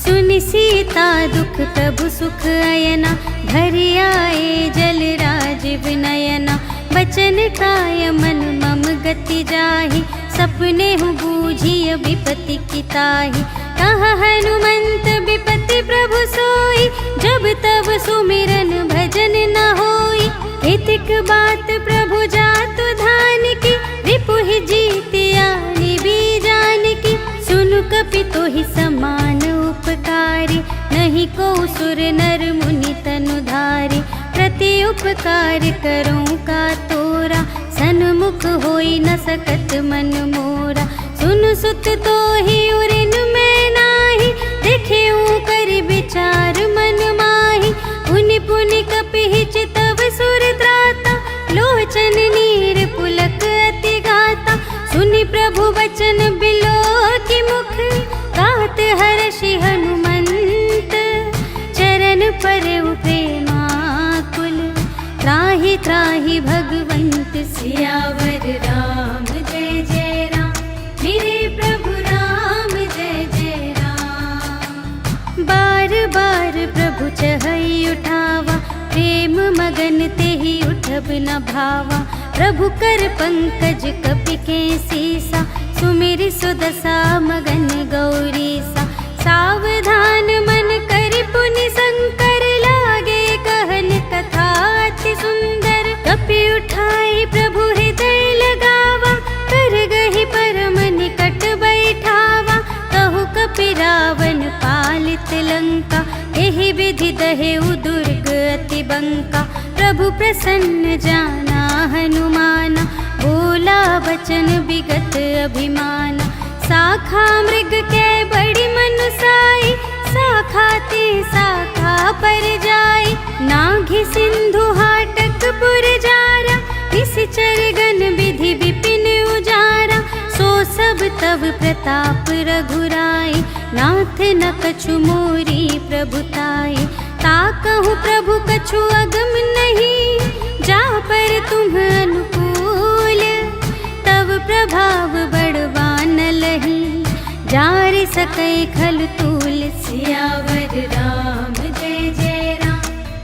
सुनि सीता दुख प्रभु सुख अयना, घर आए जल राजीव नयना। बचन काय मन मम गति जाहि, सपने हूँ बूझिय विपति की ताहि। कहा हनुमंत विपति प्रभु सोई, जब तब सुमिरन भजन न होई। हितिक बात प्रभु जातु धान की, रिपुहि जीतिया निबी जान की। सुनु कपि तोहि समान उपकारी, नहीं को सुर नर मुनि तनु धारी। प्रति उपकार करूं का तोरा, सन्मुख होई न सकत मन मोरा। सुनु सुत तोहि उरिन मैं नाही, देखेऊं कर विचार मन माही। पुनि पुनि कपि चितव सुर त्राता, लोचन नीर पुलक अति गाता। सुनि प्रभु वचन बिलो की मुख, गात हर्षि हनुमंत। चरण परउ प्रेमाकुल, त्राहि त्राहि भगवंत। सियावर राम जय जय राम, मेरे प्रभु राम जय जय राम। बार बार प्रभु चहई उठावा, प्रेम मगन तेहि उठब न भावा। प्रभु कर पंकज कपि के सीसा, सुमिरि सुदशा मगन गौरीसा। सावधान मन करि पुनि शंकर, लागे कहन कथा अति सुंदर। कपि उठाई प्रभु हृदय लगावा, कर गहि परम निकट बैठावा। कहु कपि रावण पालित लंका, एहि विधि दहेउ दुर्ग अति बंका। प्रभु प्रसन्न जाना हनुमाना, बोला बचन विगत अभिमाना। शाखा मृग के बड़ी मनुसाई, शाखा ते शाखा पर जाई। नाघि सिंधु हाटक पुर जारा, निश्चर गण विधि विपिन उजारा। सो सब तब प्रताप रघुराई, नाथ न कछु मोरी प्रभुताई। ताकहु प्रभु कछु अगम नहीं, जा पर तुम अनुकूल। तब प्रभाव बड़वान लही, जारि सकै खल तूल। सियावर राम जय जय राम,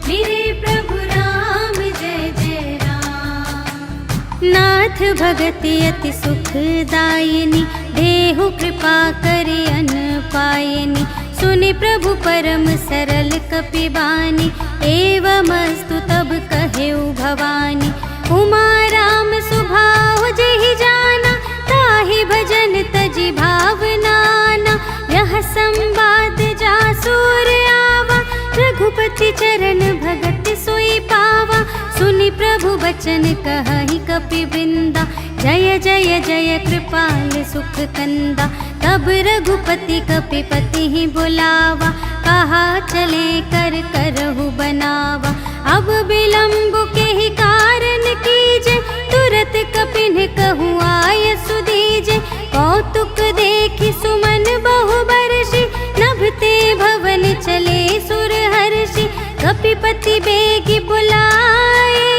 मेरे प्रभु राम जय जय राम। नाथ भगति अति सुखदायिनी, देहु कृपा करि अन पायिनी। सुनि प्रभु परम सरल कपि बानी, एवमस्तु तब कहेउ भवानी। उमा राम सुभाव जेहि जाना, ताहि भजन तजि भावनाना। यह संवाद जासुर आवा, रघुपति चरण भगत सोई पावा। सुनि प्रभु बचन कहहि कपि वृंदा, जय जय जय कृपाल सुख कंदा। तब रघुपति कपिपति ही बुलावा, कहा चले कर करहु बनावा। अब विलंब के ही कारण कीजे, तुरत कपिन कहूँ आय सुदीजे। कौतुक देखि सुमन बहु बरषि, नभते भवन चले सुर हर्षि। कपिपति बेगी बुलाए,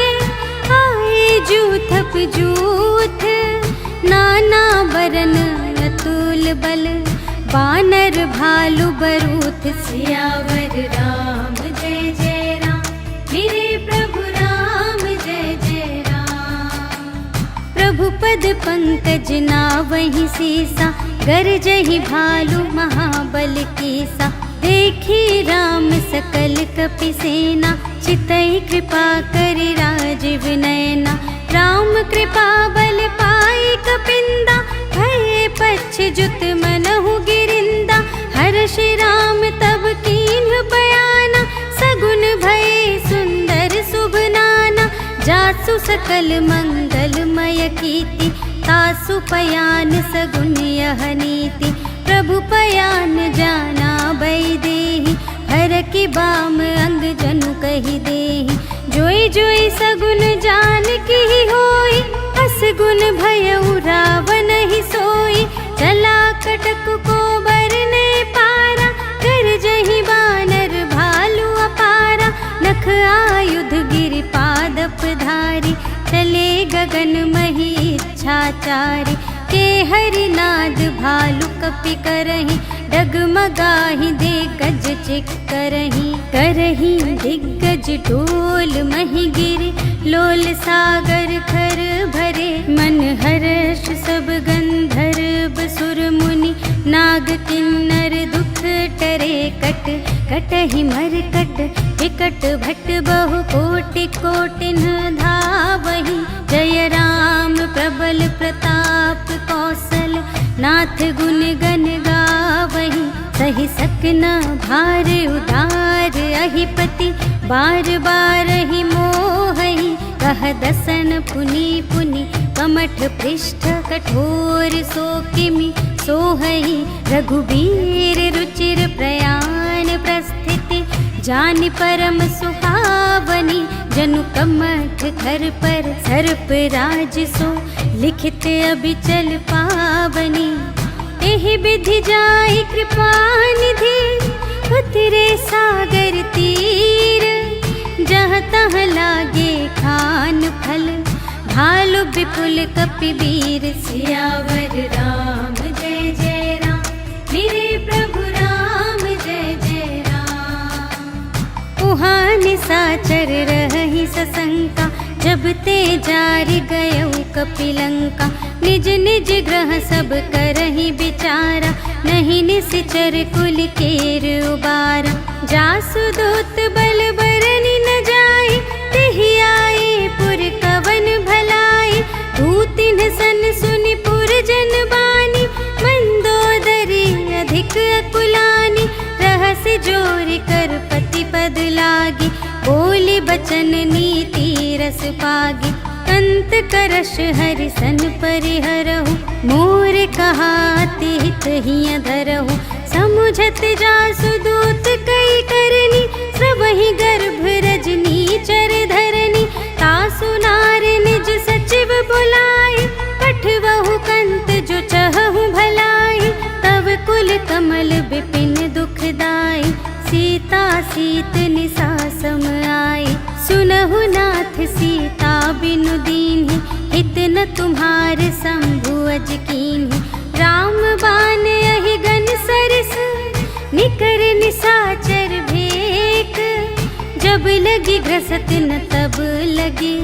आए जूथप जूथ। नाना बरन अतुल बल, बानर भालु बरूथ। सियावर राम जय जय राम, मेरे प्रभु राम जय जय राम। प्रभु पद पंकज नावहि सीसा, गरजहि भालु महाबल कीसा। देखी राम सकल कपि सेना, चितई कृपा करि राजीव नयना। राम कृपा बल पाई कपिंदा, भये पच्छ जुत मनहु गिरिंदा। हर्षि राम तब कीन्ह बयाना, सगुन भये सुंदर शुभ नाना। जासु सकल मंगलमय कीर्ति, तासु पयान सगुन यह नीति। प्रभु पयान जाना बैदेहि, हर की बाम अंग जनु कहि देहि। जोई जोई सगुन जान की होई, असगुन भयउ रावण ही सोई। चला कटक को बरने पारा, कर जहि बानर भालु अपारा। नख आयुध गिरि छाचारे, के हरिनाद भालु कपि करहि, डगमगाहि दे गज चिक करहि दिग्गज डोल महि गिरे, लोल सागर खर भरे, मन हर्ष सब गंधर्व सुर मुनि, नाग किन्नर दुख टरे, कटहि मरकट विकट भट बहु कोटि कोटिन धावहि, जय राम प्रबल प्रताप कौशल, नाथ गुण गण गावहि, सहि सकना भार उदार अहिपति, बार बार ही मोहहि, कह दसन पुनि पुनि, कमठ पृष्ठ कठोर सो किमि सोहहि, रघुबीर रुचिर प्रयाण प्रस्थिति, जानि परम सुहावनी, जनु कमठ धर पर सर्प राज सो, लिखित अबिचल पावनी, एहि विधि जाहि कृपा निधि, उतरे सागर तीर, जहाँ तहाँ लागे खान फल, भालु विपुल कपिवीर, सियावर राम जय जय राम, मेरे प्रभु राम जय जय राम। उहाँ निसाचर रहि सशंका, जब ते जारि गयउ कपिलंका, निज निज ग्रह सब करहि विचारा, नहीं निश्चर कुल केर उबारा, जासु दूत बल बरनि न जाए, तेहि आए पुर कवन भलाई, दूतिन सन सुनि पुर जन बानी, मंदोदरी अधिक अकुलानी, रहस्य जोरि कर पति पद लागी, बोली बचन नीति रस पागी, कंत करश हरि सन परिहरहु, मोर कहाति हित हिय धरहु, समुझत जासु दूत कई करनी, स्रवहि गर्भ रजनी चर धरनी, तासु नार निज सचिव बुलाए, पठवहु कंत जो चहहु भलाई, तब कुल कमल विपिन दुखदाई, सीता सीत निसा सम आई, सुनहु नाथ सीता बिनु दीन्हि, हित न तुम्हारे शंभु अज कीन्हि, राम बान यहि गन सरस, निकर निसाचर भेक, जब लगी ग्रसत न तब लगी,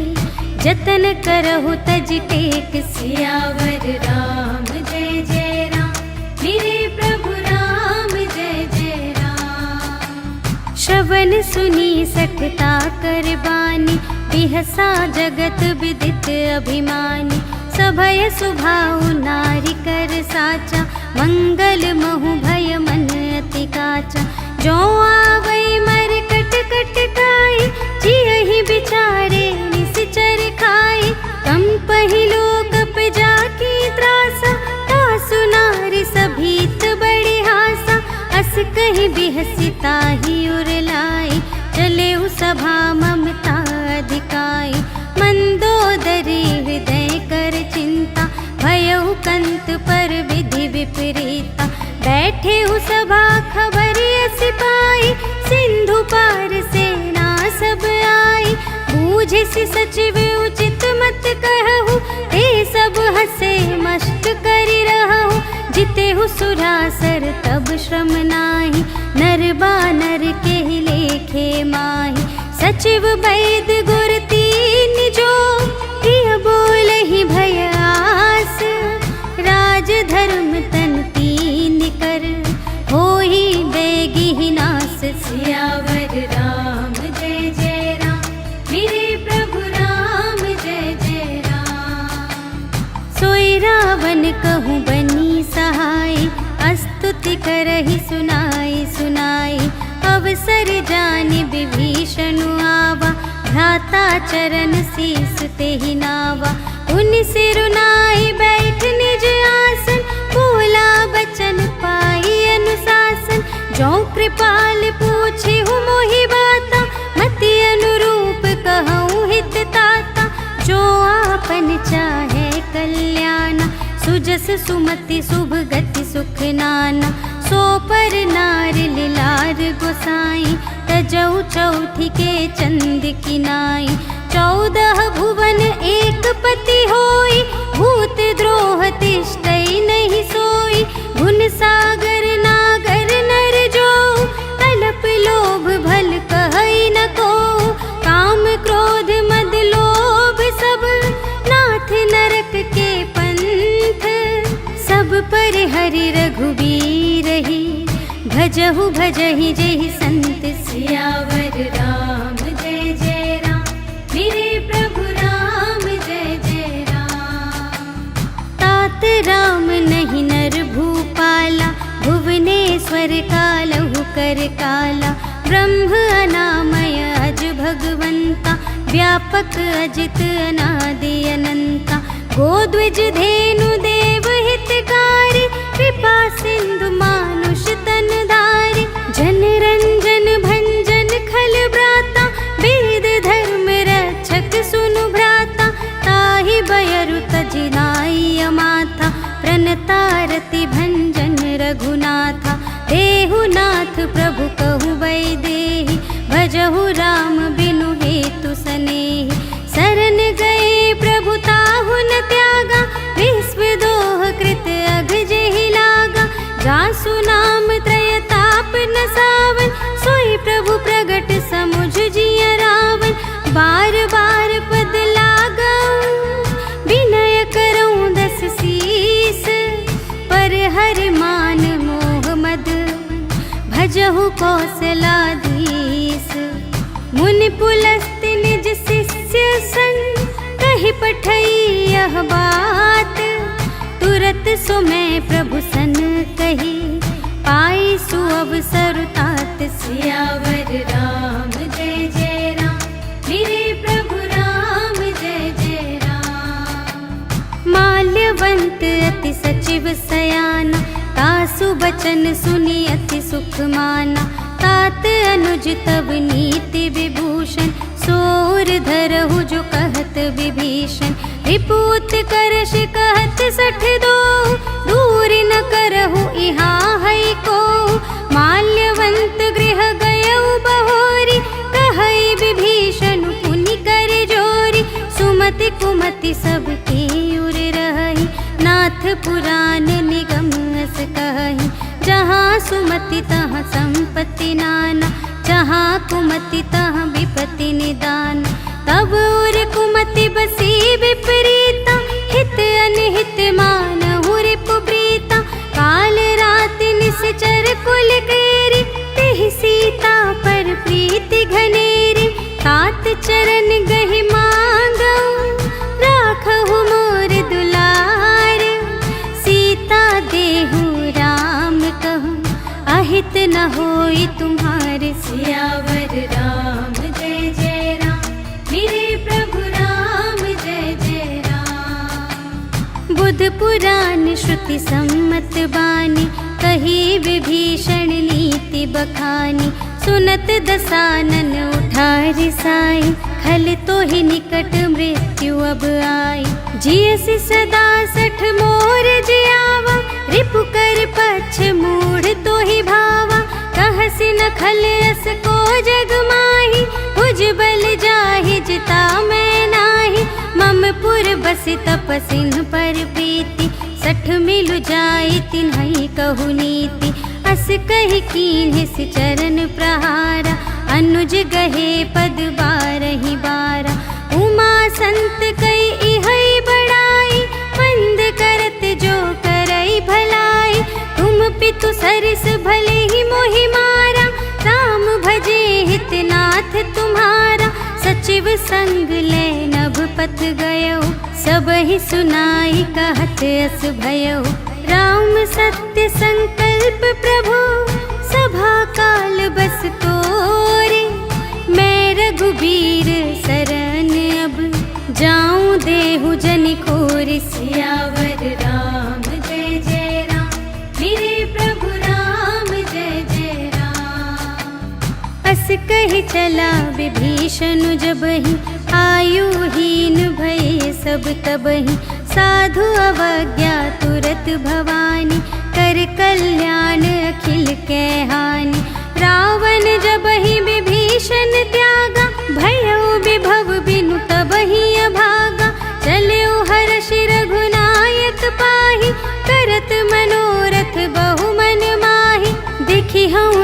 जतन करहु तज टेक, सियावर राम जय जय राम, मेरे प्रभु राम जय जय राम। श्रवण सुनी सठता कर बानी, बिहसा जगत विदित अभिमानी, सभय सुभाउ नारी कर साचा, मंगल महु भय मन अति काचा, जो आवै मर कट कट काई, जियहि बिचारे निश्चर खाई, कम पहिलो कप जाकी त्रासा, तासु नारी सभीत बड़े हासा, अस कहि बिहसिता ही उरलाई, चले सभा ममता अधिकाई, मंदोदरी हृदय कर चिंता, भयउ कंत पर विधि विपरीता, बैठे सभा खबर सिपाही, सिंधु पार सेना सब आई, बूझे सि सचिव उचित मत कहु, ते सब हसे मस्त करि रहु, जितेहु सुरासर तब श्रम नाही, नर बानर केहि लेखे माही, सचिव वैद गुर तीन जो, प्रिय बोलहि भय आस, राज धर्म तन तीन कर, होहि बेगी नास, सियावर राम जय जय राम, मेरे प्रभु राम जय जय राम। सोई रावण कहूँ बनी सहाय, स्तुति करहि सुनाई सुनाई, अवसर जानि विभीषण आवा, भ्राता चरण शीस तेहि नावा, उन सिरुनाई बैठ निज आसन, बोला बचन पाई अनुशासन, जो कृपाल पूछे हूँ मोहि बाता, मति अनुरूप कहूँ हित ताता, जो आपन चाहे कल्याण, सुजस सुमति शुभ गति सुख नाना, सो पर नार लिलार गोसाई, तजौ चौथी के चंद की नाई, 14 भुवन एक पति होई, भूत द्रोह तिष्ठै नहीं सोई, गुण सागर नागर नर जो, अल्प लोभ भल कहै न को, काम क्रोध मद लोभ सब, नाथ नरक के पंथ, सब पर हरि रघुबीर ही, भजहु भजहि जेहि संत सियावर राम जय जय राम, मेरे प्रभु राम जय जय राम। तात राम नहीं नर भूपाला, भुवनेश्वर कालहु कर काला, ब्रह्म अनामय अज भगवंता, व्यापक अजित अनादि अनंता, गोद्विज धेनु देव हितकारी, कृपा सिंधु मानुष तन धारी, जन रंजन भंजन खल ब्राता, वेद धर्म रक्षक सुनु भ्राता, ताहि बयरु तजि नाइ अमाथा, प्रणतारति भंजन रघुनाथा, देहु नाथ प्रभु कहु वैदेही, भजहु राम बिनु हेतु सनेही, शरण गए प्रभु ताहु न त्यागा, विश्व दोह कृत अघ जेहि लागा, जासु नाम त्रय ताप न सावन, सोई प्रभु प्रगट समुझ जिय रावण, बार बार पद लागऊं, विनय करऊं दस सीस, पर हरि मान मोह मद, भजहु कौशलाधीश, मुनि पुलस्त्य निज शिष्य संग, कहि पठई यह बात, तुरत सो मैं प्रभु सन कही, पाई सुअवसर तात, सियावर राम जय जय राम, मेरे प्रभु राम जय जय राम। माल्यवंत अति सचिव सयाना, तासु बचन सुनि अति सुख माना, तात अनुज तब नीति विभूषण, सोर धरहु जो कहत विभीषण, रिपुत करश कहत सठ दो, दूर न करहु इहाँ है को, माल्यवंत गृह गयउ बहोरी, कहै विभीषण पुनि कर जोरी, सुमति कुमति सबके उर रही, नाथ पुराण निगम अस कहहि, जहाँ सुमति तहाँ संपत्ति नाना, जहाँ कुमति तहाँ विपत्ति निदान, तब उर कुमति बसी विपरीता, हित अनहित मानहु रिपु प्रीता, काल राति निश्चर कुल केरी, तेहि सीता पर प्रीति घनेरी, तात चरण गहि मांगऊं, राखहु मोर दुलार, सीता देहु राम कहूँ, अहित न होई तुम्हारे, सियावर राम जय जय राम, मेरे प्रभु राम जय जय राम। बुध पुराण श्रुति सम्मत बानी, कही विभीषण नीति बखानी, सुनत दसानन उठा रिसाई, खल तो ही निकट मृत्यु अब आई, जियसि सदा सठ मोर जियावा, रिपु कर पक्ष मूढ़ तो ही भावा, कहसि न खल अस को जग माही, भुज बल जाहि जिता मैं नाही, मम पुर बसि तपसिन पर प्रीति, सठ मिलु जाई तिन्है कहु नीति, अस कहि कीन्हि सि चरण प्रहारा, अनुज गहे पद बारहि बारा, उमा संत कई इहै बड़ाई, मंद करत जो करई भलाई, तुम पितु सरिस भले ही मोहि मारा, राम भजे हित नाथ तुम्हारा, सचिव संग ले नभ पथ गयो, सबहि सुनाई कहत अस भयो, राम सत्य संकल्प प्रभु, सभा काल बस तोरे, मैं रघुबीर शरण अब, जाऊं देहु जनि खोरि, सियावर राम जय जय राम, मेरे प्रभु राम जय जय राम। अस कहि चला विभीषण जबहि, आयुहीन भये सब तबहि, साधु अवज्ञा तुरत भवानी, कर कल्याण अखिल के हानि, रावण जबहि विभीषण त्यागा, भयउ विभव बिनु तबहि अभागा, चलऊ हर्षि रघुनाथ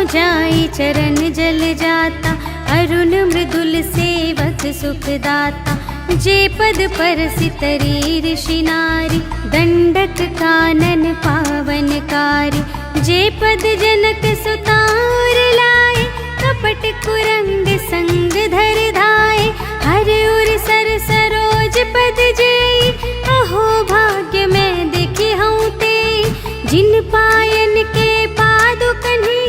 जाई चरण जल जाता, अरुण मृदुल सेवक सुखदाता। जे पद पर सितरी ऋषि नारी, दंडक कानन पावनकारी। जे पद जनक सुतार लाए, कपट कुरंग संग धर धाए। हर उर सर सरोज पद जेई, अहो भाग्य मैं देखी हूँ ते। जिन पायन के पादुकन्हि,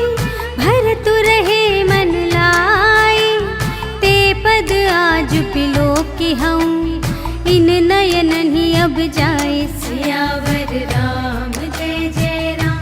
भरतु रहे मन लाए। ते पद आज बिलोकी हूँ, इन नयन ही अब जाए। सियावर राम जय जय राम,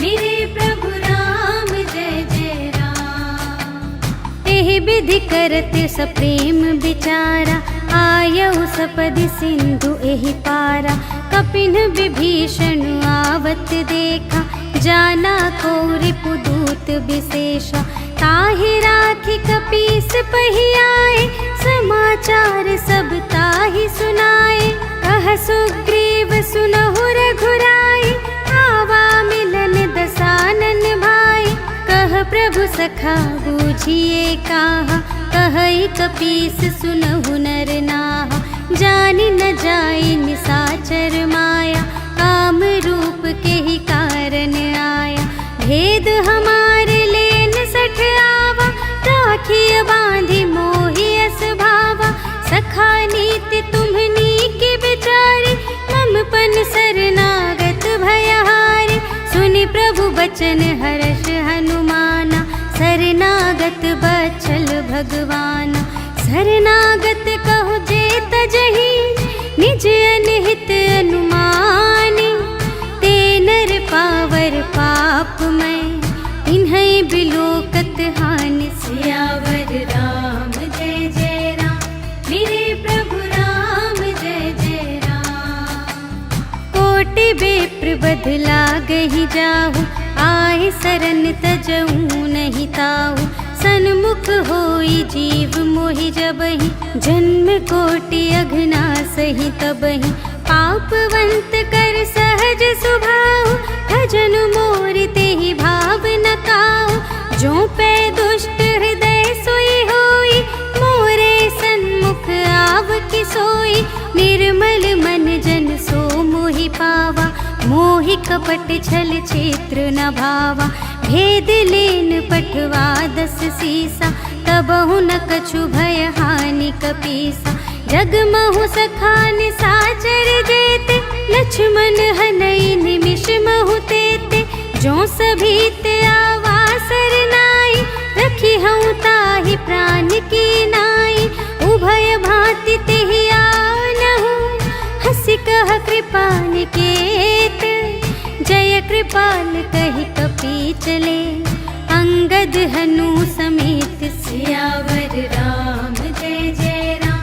मेरे प्रभु राम जय जय राम। एहि विधि करत सप्रेम विचारा, आयऊ सपदि सिंधु एहि पारा। कपिन विभीषण आवत देखा, जाना को रिपुदूत विशेषा। ताहि राखी कपीस पहियाए, समाचार सब ताहि सुनाए। कह सुग्रीव सुनहु रघुराई, आवा मिलन दसानन भाई। कह प्रभु सखा बूझिए काहा, कहई कपीस सुनहु नर नाहा। जानि न जाई निसाचर माया, काम रूप के ही कारण आया। भेद हमारे लेन सठ आवा, राखिय बांधि मोहि अस भावा। सखा नीति तुम्हनी के विचारे, मम पन शरणागत भयहारे। सुनि प्रभु बचन हर्ष हनुमाना, शरणागत बचल भगवाना। शरणागत कहु जे तजहि, निज अनहित अनुमानी। ते नर पावर पाप मैं, इन्है बिलोकत हानि। सियावर राम जय जय राम, मेरे प्रभु राम जय जय राम। कोटि बेप्र बदला गहि जाहु, आए सरन तजऊ नहीं ताहु। सन्मुख होई जीव मोहि जबहि, जन्म कोटि अघना सही तबहि। पापवंत कर सहज सुभाव, भजन मोरि तेहि भाव न काहु। जो पै दुष्ट हृदय सोई होई, मोरे सन्मुख आवकी सोई। निर्मल मन जन सो मोहि पावा, मोहि कपट छल क्षेत्र न भावा। भेद लेन पठवा दस सीसा, तबहु न कछु भय हानि कपीसा। जगमहु सखा निसाचर जेते, लक्ष्मण हनई निमिष महु तेते। जो सभीते आवा सरनाई, रखी हूँ ताहि प्राण की नाई। उभय भांति तेहि आनहु, हंसी कह कृपा निकेत। जय कृपाल कहि कपी चले, अंगद हनु समेत। सियावर राम जय जय राम,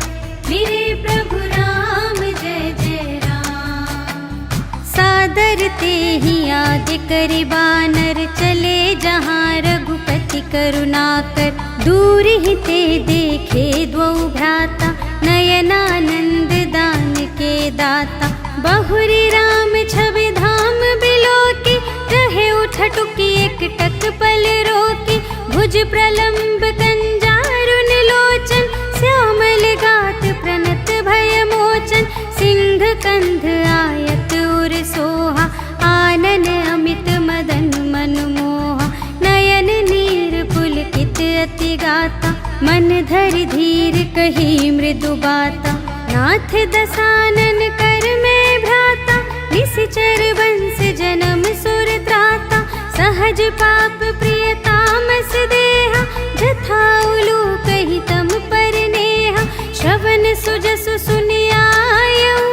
मेरे प्रभु राम जय जय राम। सादर तेहि आगे करि बानर, चले जहाँ रघुपति करुणाकर। दूर ही ते देखे द्वौ भ्राता, नयनानंद दान के दाता। बहुरी राम छवि धाम बिलोकी, रहे उठटुकी एक टक पल रोकी। भुज प्रलंब कंजारुन लोचन, श्यामल गात प्रणत भय मोचन। सिंह कंध आयत उर सोहा, आनन अमित मदन मनमोहा। नयन नीर पुलकित अति गाता, मन धरि धीर कही मृदु बाता। नाथ दसानन कर में भ्राता, निश्चर वंश जन्म सुर त्राता। सहज पाप प्रिय तामस देहा, जथा उलू कही तम पर नेहा। श्रवण सुजसु सुनियायऊ,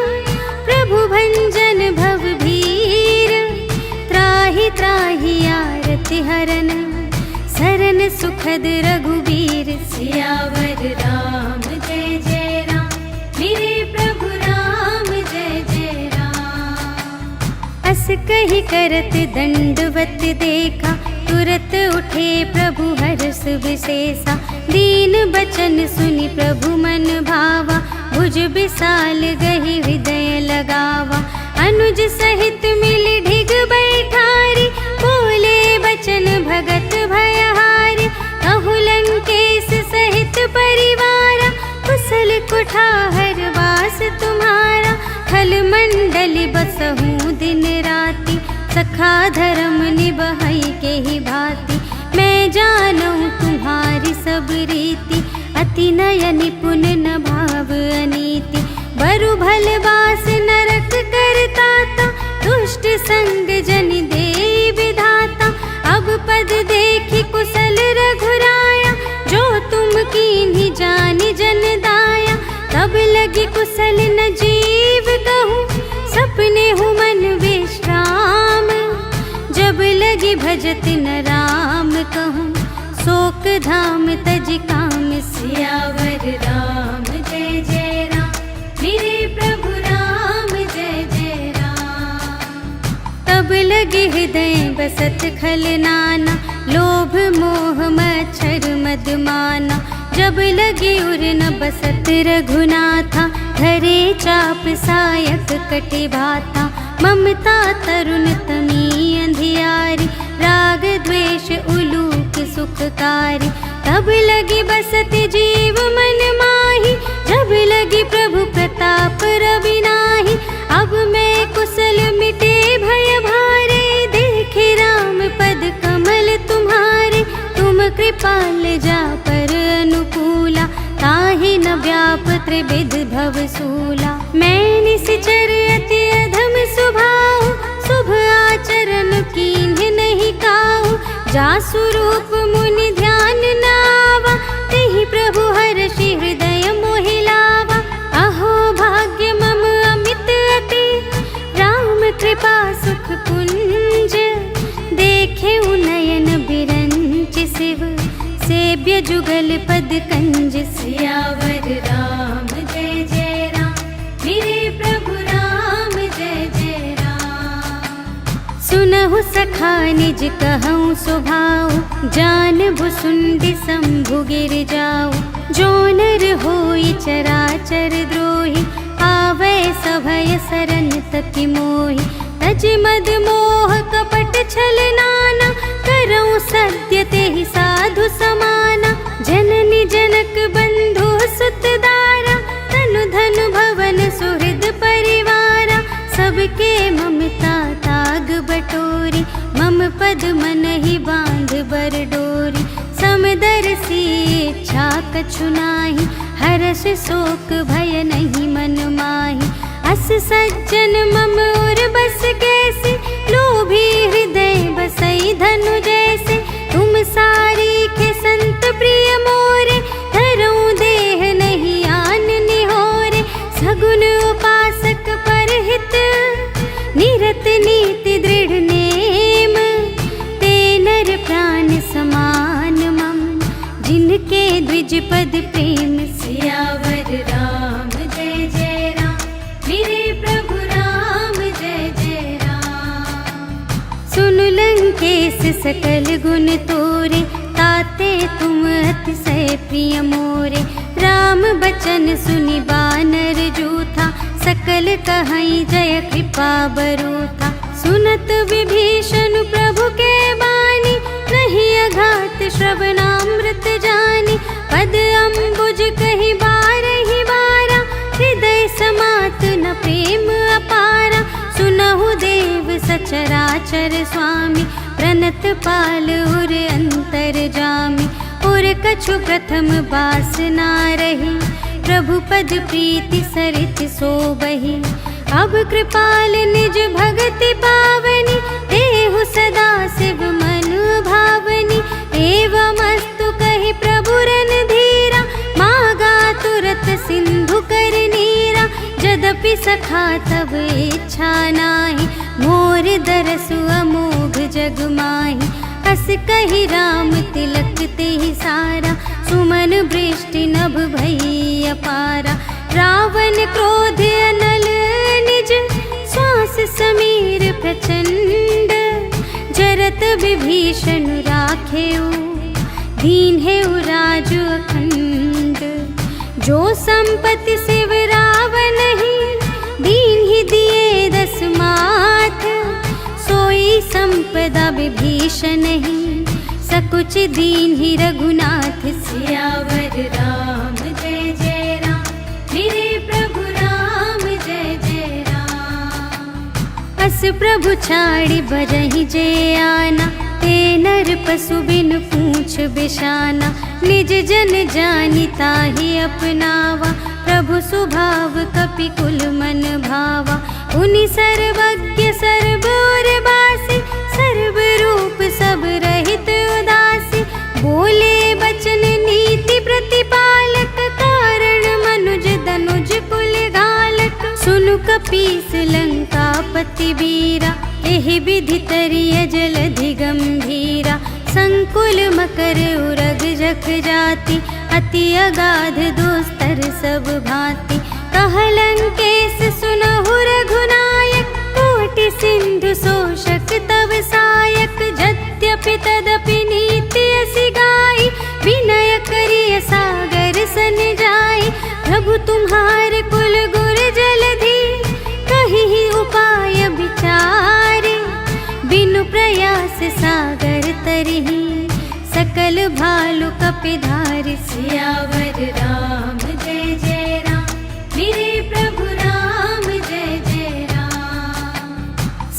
प्रभु भंजन भव भीर। त्राहि त्राहि आरति हरन, सरन सुखद रघुबीर। सियावर राम जय जय राम, मेरे प्रभु राम जय जय राम। अस कही करत दंडवत देखा, तुरत उठे प्रभु हर्ष विशेषा। दीन बचन सुनि प्रभु मन भावा, भुज विशाल गहि हृदय लगावा। अनुज सहित मिल ढिग बैठारी, बोले बचन भगत भया बसहूँ दिन राति, सखा धर्म निबहै के ही भांति। मैं जानूँ तुम्हारी सब रीति, अति नय निपुण न भाव अनीति। बरु भल बास नरक करता ता, दुष्ट संग जन दे विधाता। अब पद देखी कुशल रघुराया, जो तुम कीन्ही जानि जन दाया। तब लगी कुशल न जीव कहूँ, सपने हूँ मन विश्राम। जब लगी भजत न राम कहूँ, शोक धाम तज काम। सियावर राम जय जय राम, मेरे प्रभु राम जय जय राम। तब लगे हृदय बसत खल नाना, लोभ मोह मच्छर मद माना। जब लगे उर न बसत रघुनाथा, धरे चाप सायक कटे भाता। ममता तरुण तमी अंधियारी, राग द्वेष उलूक सुखकारी। तब लगी बसत जीव मन माही, जब लगी प्रभु प्रताप रवि नाही। अब मैं कुशल मिटे भय भारे, देखे राम पद कमल तुम्हारे। तुम कृपाल जा पर अनुकूला, ताहि न व्याप त्रिविध भव सूला। मैं निश्चर अति अधम स्वभाव, शुभ आचरण कीन्ह नहीं काहू। जासु रूप मुनि ध्यान न आवा, तेहि प्रभु हर्षि हृदय मोहि लावा। अहो भाग्य मम अमित अति, राम कृपा सुख कुंज। देखे नयन बिरंच शिव, सेव्य जुगल पद कंज। सियावर राम जय जय राम, मेरे प्रभु राम जय जय राम। सुनहु सखा निज कहूँ स्वभाव, जान भुसुंडी शंभु गिर जाऊ। जो नर होई चराचर द्रोही, आवे सभय सरन तपि मोहि। तज मद मोह कपट छल नाना, करऊँ सत्य तेहि साधु समाना। जननी जनक बंधु सुत दारा, तनु धनु भवन सुहृद परिवारा। सबके ममता ताग बटोरी, मम पद मन ही बांध बर डोरी। समदर्शी इच्छा कछु नाही, हर्ष शोक भय नहीं मन माही। अस सज्जन मम और बस कैसे, लोभी हृदय बसई धनु जैसे। तुम सारी के संत प्रिय मोरे, धरूं देह नहीं आन निहोरे। सगुन उपासक परहित, निरत नीति दृढ़ नेम। ते नर प्राण समान मम, जिनके द्विज पद प्रेम। सियावर राम जय जय राम, मेरे प्रभु राम जय जय राम। सुन लंकेश सकल गुण तोरे, ताते तुम अतिशय प्रिय मोरे। राम बचन सुनि बानर जूथा, सकल कहई जय कृपा बरूथा। सुनत विभीषण प्रभु के बानी, नहीं अघात श्रवणामृत जानी। पद अम्बुज कही बारहि बारा, हृदय समात न प्रेम अपारा। सुनहु देव सचराचर स्वामी, प्रणत पाल उर अंतर जामी। उर कछु प्रथम बास ना रही, प्रभु पद प्रीति सरित सोबहि। अब कृपाल निज भगति पावनी, देहु सदा शिव मन भावनी। एवमस्तु कहि प्रभु रणधीरा, मागा तुरत सिंधु कर नीरा। यद्यपि सखा तब इच्छा नाही, मोर दरसु अमोघ जग माही। अस कहि राम तिलक तेहि सारा, सुमन वृष्टि नभ भई अपारा। रावण क्रोध अनल निज, श्वास समीर प्रचंड। जरत विभीषण राखेउ, दीन्हेउ राजु अखंड। जो संपत्ति शिव रावण ही, दीन्हि दिए दस माथ। सोई संपदा विभीषण ही, सकुच दीन्हि रघुनाथ। सियावर राम जय जय राम, मेरे प्रभु राम जय जय राम। प्रभु छाड़ी बजहि जे आना, ते नर पशु बिन पूछ बिशाना। निज जन जानि ताहि अपनावा, प्रभु स्वभाव कपि कुल मन भावा। उनि सर्वज्ञ सर्व और बासी, सर्व रूप सब रहित उदासी। बोले बचन नीति प्रतिपालक, कारण मनुज दनुज कुल घालक। सुनु कपीस लंकापति वीरा, एहि विधि तरिय जलधि गंभीरा। संकुल मकर उरग जख जाति, अति अगाध दुस्तर सब भांति। कहलंकेश सुनहु रघुनायक, कोटि सिंधु शोषक तव सायक। यद्यपि तदपि नीति असि गाई, विनय करिय सागर सन जाई। प्रभु तुम्हार कुल गुर जलधि, कहिहि उपाय विचारे। बिनु प्रयास सागर तरिहि, सकल भालु कपिधारि। सियावर राम जय जय राम, मेरे प्रभु राम जय जय राम।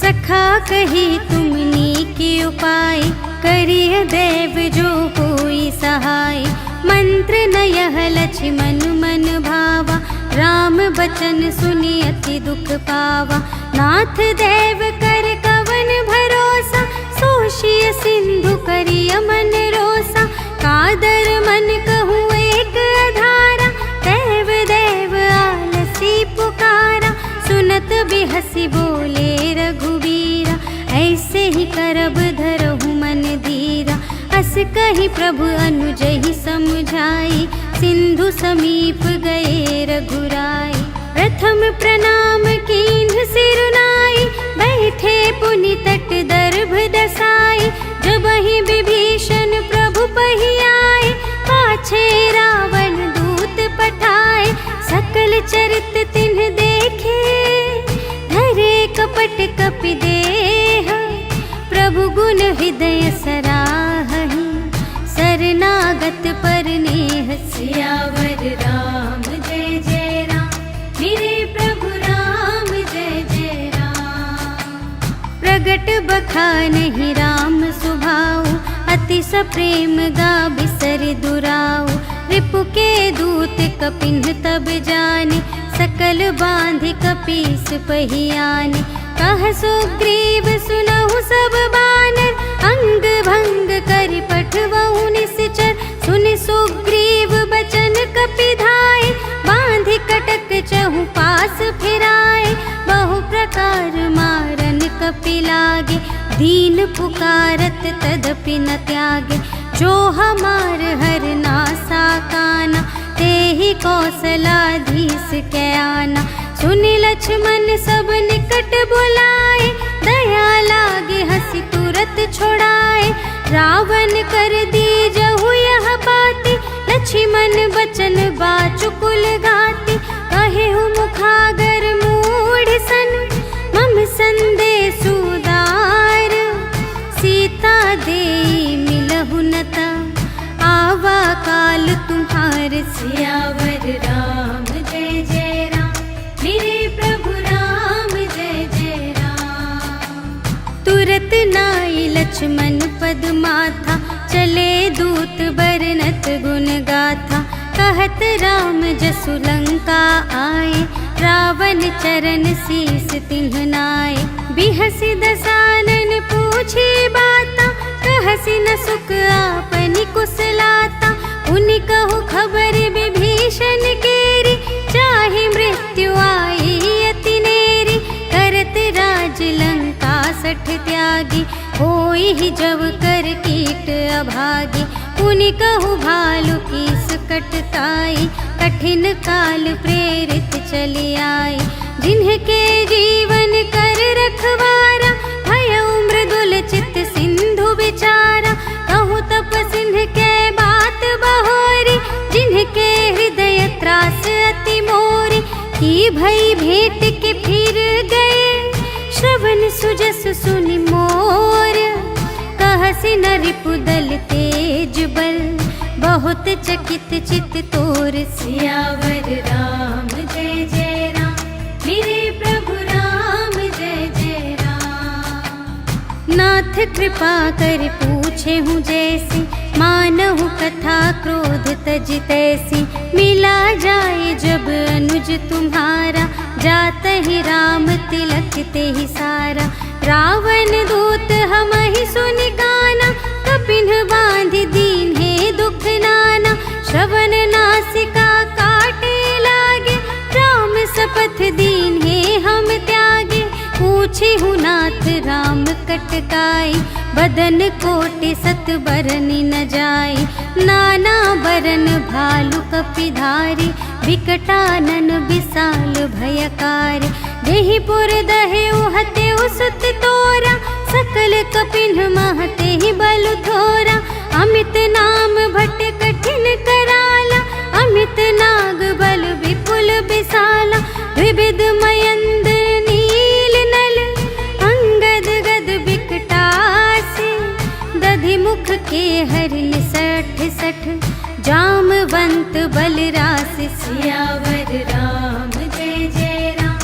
सखा कही तुमनी के उपाय, करिय देव जो होई सहाय। मंत्र न यह लक्ष्मण मन भावा, राम बचन सुनि अति दुख पावा। नाथ देव कर कवन भरोसा, सोषिय सिंधु करिय मन रोसा। कादर मन कहूँ एक अधारा, देव देव आलसी पुकारा। सुनत बिहसी बोले रघुवीरा, ऐसे ही करब धरहु मन धीरा। अस कहि प्रभु अनुजहि समझाई, सिंधु समीप गए रघुराई। प्रथम प्रणाम कीन्ह सिरुनाई, बैठे पुनि तट दर्भ दसाई। जबहि विभीषण प्रभु पहि आए, पाछे रावण दूत पठाए। सकल चरित तिन्ह देखे, धरे कपट कपि देह। प्रभु गुण हृदय सराहहि, शरणागत पर नेह। सियावर राम जय जय राम, मेरे प्रभु राम जय जय राम। प्रगट बखानहि राम सुभाऊ, अति सप्रेम गा बिसर दुराऊ। रिपु के दूत कपिन्ह तब जाने, सकल बांधि कपीस पहियाने। कह सुग्रीव सुनहु सब बानर, अंग भंग करि पठवहु निश्चर। सुनि सुग्रीव बचन कपिधाय, बांधि कटक चहु पास फिराए। बहु प्रकार मारन कपि लागे, दीन पुकारत तदपि न त्यागे। जो हमार हर नासा काना, तेहि कौशलाधीश कै आना। सुनि लक्ष्मण सब निकट बुलाए, दया लागे हंसी तुरत छोड़ाए। रावण कर दीजहु यह बाती, लक्ष्मण बचन बाचुकुल घाती। कहेहु मुखागर मूढ़ सन, मम संदेश उदार। सीता देई मिलहु नता, आवा काल तुम्हार। सियावर राम जय जय राम, मेरे प्रभु राम जय जय राम। तुरत नाई लक्ष्मण पद माथा, चले दूत बरनत गुण गाथा। कहत राम जसु लंका आए, रावण चरण शीस तिन्ह नाए। बिहसि दसानन पूछी बाता, कहसि न सुख आपनि कुशलाता। उनि कहु खबर विभीषण केरी, चाहे मृत्यु आई अति नेरी। करत राज लंका सठ त्यागी, होई ही जब कर कीट अभागी। उनि कहु भालु कीस कटकाई, कठिन काल प्रेरित चली आई। जिन्हके जीवन कर रखवारा, भयउ मृदुल चित सिंधु विचारा। कहु तप सिंह के बात बहोरी, जिन्हके हृदय त्रास अति मोरी। की भई भेंट के फिर गए, श्रवण सुजस सुनि मोर। कहसि न रिपुदल तेज बल, बहुत चकित चित तोर। सियावर राम जय जय राम, मेरे प्रभु राम जय जय राम। नाथ कृपा कर पूछे हूँ जैसी, मानहु कथा क्रोध तज तैसी। मिला जाए जब अनुज तुम्हारा, जात ही राम तिलक ते ही सारा। रावण दूत हम ही सुनि काना, कपिन बांध दीन है दुख नाना। श्रवण नासिका काटे लागे, राम सपथ दीन है हम त्यागे। पूछे हूँ नाथ राम कटकाई, बदन कोटि सत बरनि न जाई। नाना बरन भालु कपिधारी, विकटानन विशाल भयकारी। जेहि पुर दहे उहते उसत तोरा, सकल कपिन महते ही बल थोरा। अमित नाम भट कठिन कराला, अमित नाग बल विपुल विशाला। द्विविध मयंद्र नील नल, अंगद गद विकटासी। दधि मुख के हरिन सठ सठ, जामवंत बलरासी। सियावर राम जय जय राम,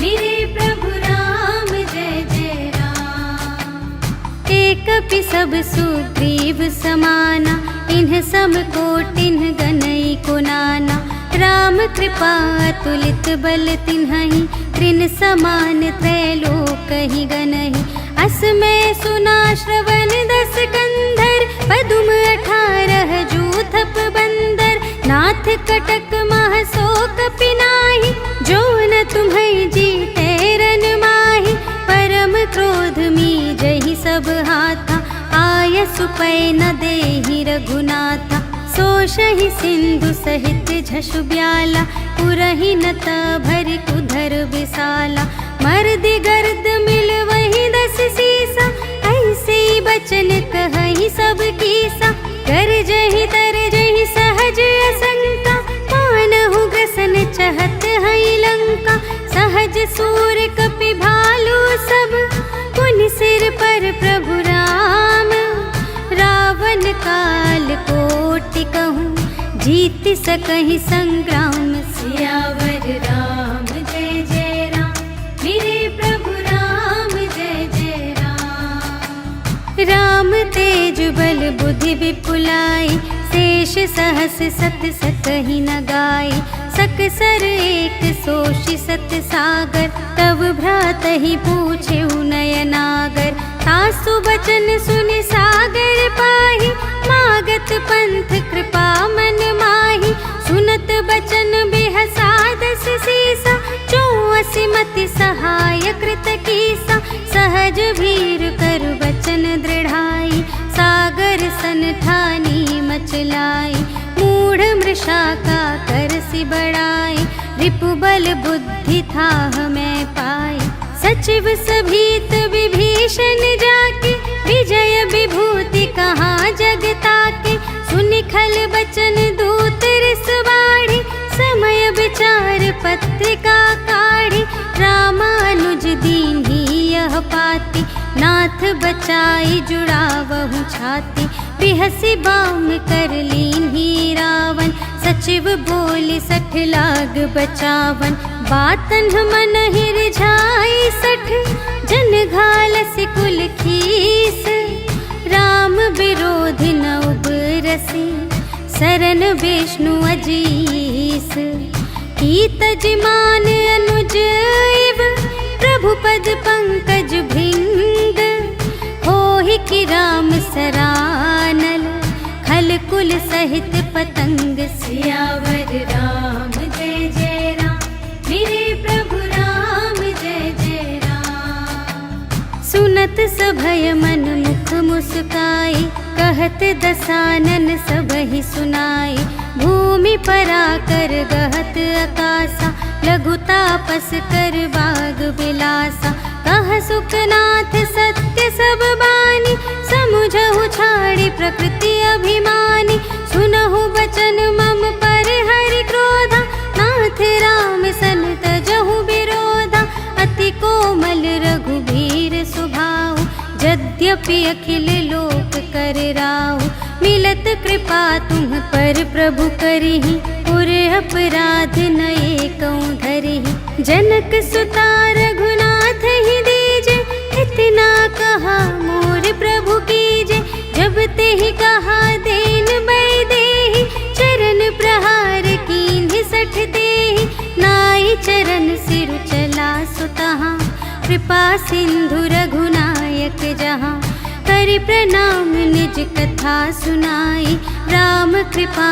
मेरे प्रभु राम जय जय राम। एक कपि सब सुग्रीव समाना, इन्ह सम कोटिन गनई को नाना। राम कृपा अतुलित बल तिन्हहि, त्रिन समान त्रैलोक ही गनहि। अस में सुना श्रवण 10 कंधर, पदुम 18 जूथप बंदर। नाथ कटक मह सो कपि नाहि, जो न तुम्हें जीते रन माहि। परम क्रोध मी जहि सब हाथा, आय सुपै न देहि रघुनाथा। सोषहि सिंधु सहित झषु ब्याला, पुरहि नत भरि कुधर विशाला। मर्दि गर्द मिल वही 10 सीसा, ऐसे बचन कहहि सब कीसा। गरजहि तरजहि सहज असंका, मानहु ग्रसन चहत है लंका। सहज सूर कपि भालु सब, पुनि सिर पर प्रभु राम। रावण काल कोटि कहूँ, जीत सकहि संग्राम। सियावर राम जय जय राम, मेरे प्रभु राम जय जय राम। राम तेज बल बुद्धि विपुलाई, शेष सहस सत सकहि न गाई। सकसर एक सोषि सत सागर, तब भ्रातहि पूछे नयनागर। तासु बचन सुनि सागर पाहि, मागत पंथ कृपा मन माहि। सुनत बचन बिहसा 10 सीसा, 84 मति सहाय कृत कीसा। सहज भीर कर बचन दृढ़ाई, सागर सन ठानी मचलाई। मूढ़ मृषा का करसि बड़ाई, रिपुबल बुद्धि थाह मैं पाई। सचिव सभीत विभीषण जाके, विजय विभूति कहाँ जगता के। सुनि खल बचन दूत रिस बाढ़ी, समय विचार पत्रिका काढ़ी। रामानुज दीन्ही यह पाती, नाथ बचाई जुड़ावहु छाती। बिहसि बाम कर लीन्ही रावण, सचिव बोली 60 लाग बचावन। बातन मन ही रिझाई 60, जन घालसि कुल खीस। राम विरोधि न उबरसि, सरन विष्णु अजीस। कीतज मान अनुज इव, प्रभु पद पंकज भृंग। होहि कि राम सरानल, खल कुल सहित पतंग। सियावर राम जय जय राम, मेरे प्रभु राम जय जय राम। सुनत सभय मन मुख मुस्काई, कहत दसानन सबहि सुनाई। भूमि पराकर गहत अकासा, लघु तापस कर बाग बिलासा। कह सुखनाथ सत्य सब बानी, समुझहु छाड़ी प्रकृति अभिमानी। सुनहु बचन मम पर हरि क्रोधा, नाथ राम सन तजहु विरोधा। अति कोमल रघुबीर सुभाऊ, यद्यपि अखिल लोक कर राहु। मिलत कृपा तुम पर प्रभु करिहि, पुर अपराध न एकौ धरिहि। जनक सुता रघुनाथ ही दीजे, हित कितना कहा मोर प्रभु कीजे, जब ते ही कहा देन बै देहि। चरण प्रहार कीन्हि सठ देहि, नाई चरण सिरु चला सुतहाँ। कृपा सिंधु रघुनायक जहाँ, करि प्रणाम निज कथा सुनाई। राम कृपा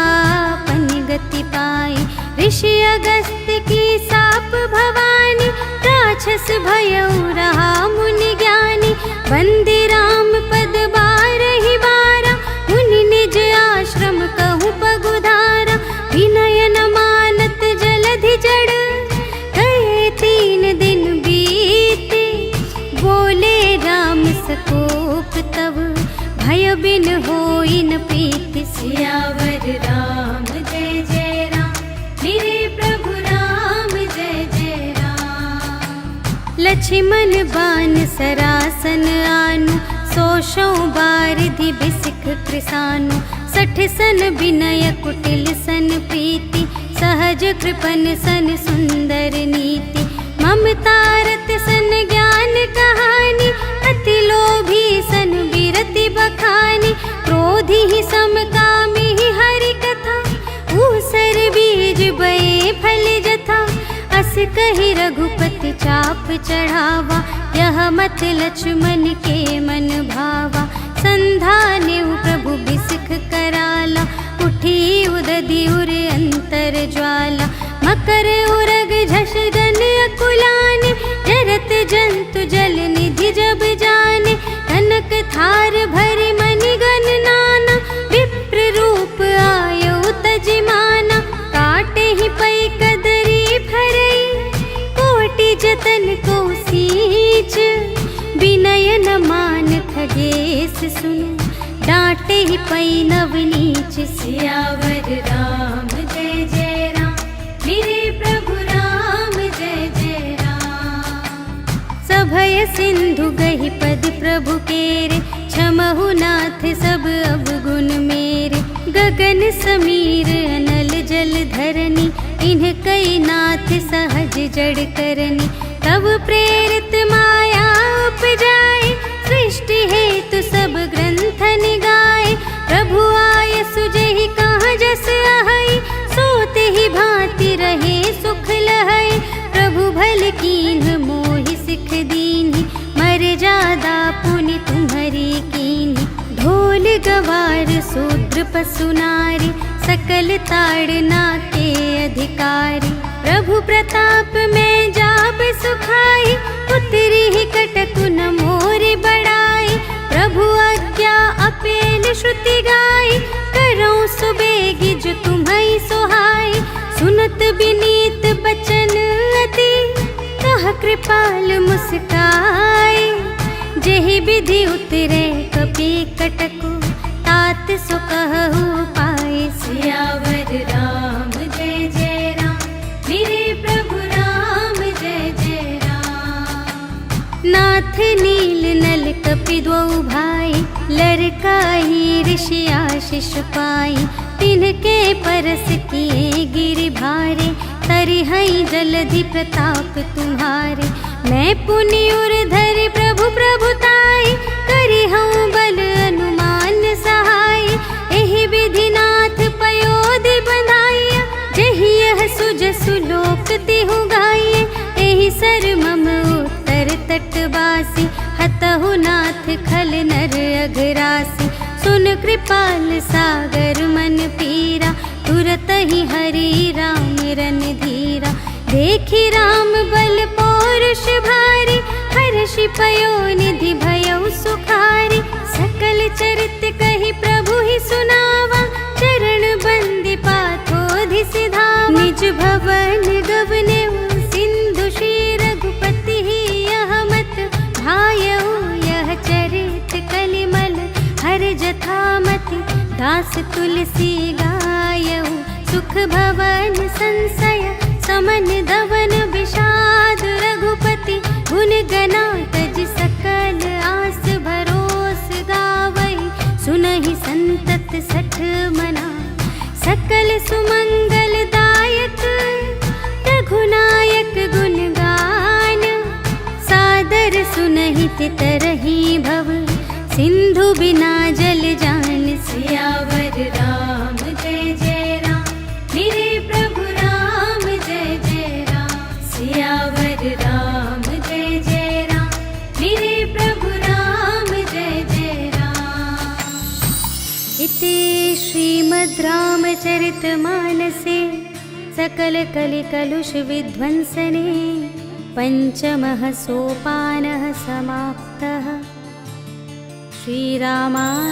पनि गति पाई, ऋषि अगस्त्य की साप भवानी। राक्षस भयउ रहा मुनि ज्ञानी, वंदे राम पद बारहि बारा। मुनि निज आश्रम कहु पगुधारा, विनय न मानत जलधि जड़। गए 3 दिन बीते, बोले राम सकोप तब। भय बिन होई न प्रीति, सियावर राम जय जय राम। मेरे प्रभु राम जय जय राम। लक्ष्मण बान सरासन आनु, 100 बारिधि बिसिख कृसानु। 60 सन विनय कुटिल सन प्रीति, सहज कृपन सन सुंदर नीति। ममतारत सन ज्ञान कहानी, अति लोभी सन विरति बखानी। क्रोधी ही समकामी ही हरि कथा, ऊसर बीज बये फल जथा। अस कहि रघुपति चाप चढ़ावा, यह मत लक्ष्मण के मन भावा। संधानेउ प्रभु बिसिख कराला, उठी उदधि उर अंतर ज्वाला। मकर उरग झष जन अकुलाने, जरत जंतु जल निधि जब जाने। कनक थार भरि मणिगण नाना, विप्र रूप आयो तजिमाना। काटे ही पै कदरी फरई, कोटि जतन को सींच। विनय न मान खगेश सुन, डांटे ही पै नव नीच। सियावर राम जय जय राम, मेरे प्रभु राम जय जय राम। सभय सिंधु गहि पद प्रभु केरे, क्षमहु नाथ सब अवगुण मेरे। गगन समीर अनल जल धरनी, इन्ह कई नाथ सहज जड़ करनी। तब प्रेरित माया उपजाए, सृष्टि हेतु सब ग्रंथ निगाए। प्रभु आय सुजहि कहाँ जस आहई, सोते ही भांति रहे सुख लहई। प्रभु भल कीन्ह मोहि सिख दीन्हि, मर्यादा पुनि तुम्हरी कीन्हि। ढोल गवार शूद्र पशु नारी, सकल ताड़ना के अधिकारी। प्रभु प्रताप में जाब सुखाई, उतरी ही कटकु न मोरि बड़ाई। प्रभु आज्ञा अपेल श्रुति गाई, करऊँ सुबेगी जो तुम्हई सोहाई। सुनत विनीत बचन अति, कह कृपाल मुस्काई। जेहि विधि उतरे कपि कटकु, तात सो कहु पाई। सियावर राम जय जय राम, मेरे प्रभु राम जय जय राम। नाथ नील नल कपि द्वौ भाई, लरकाहि ऋषि आशीष पाई। तिनके परस किए गिरि भारे, तरिहई जलधि प्रताप तुम्हारे। मैं पुनि उर धरि प्रभु प्रभुताई, करिहऊँ बल अनुमान सहाय। एहि विधि नाथ पयोधि बंधाइया, जेहि यह सुजसु लोक तिहु गाइए। एहि सर मम उत्तर तटवासी, हतहु नाथ खल नर अघरासी। सुन कृपाल सागर मन पीरा, तुरत ही हरि राम रन धीरा। देखि राम बल पौरुष भारी, हर्षि पयोनिधि भयउ सुखारी। सकल चरित कहि प्रभु ही सुनावा, चरण बंदी पाथोधि सिधावा। निज भवन गवनेउ सिंधु श्री रघुपति ही, यह मत भायउ यह चरित कलिमल। हर जथामति दास तुलसी गायउ, सुख भवन संशय समन धवन विषाद। रघुपति गुण गना तज सकल आस भरोस गावई। सुनहि संतत सठ मना, सकल सुमंगल दायक। रघुनायक गुण गान, सादर सुनहि के तरही भव, सिंधु बिना जल जान। सियावर राम जय जय राम, मेरे प्रभु राम जय जय राम। सियावर राम जय जय राम, मेरे प्रभु राम जय जय राम। इति श्रीमद् रामचरितमानसे सकल कलिकलुष विध्वंसने पंचमः सोपानः समाप्तः। श्रीरामार्पणमस्तु।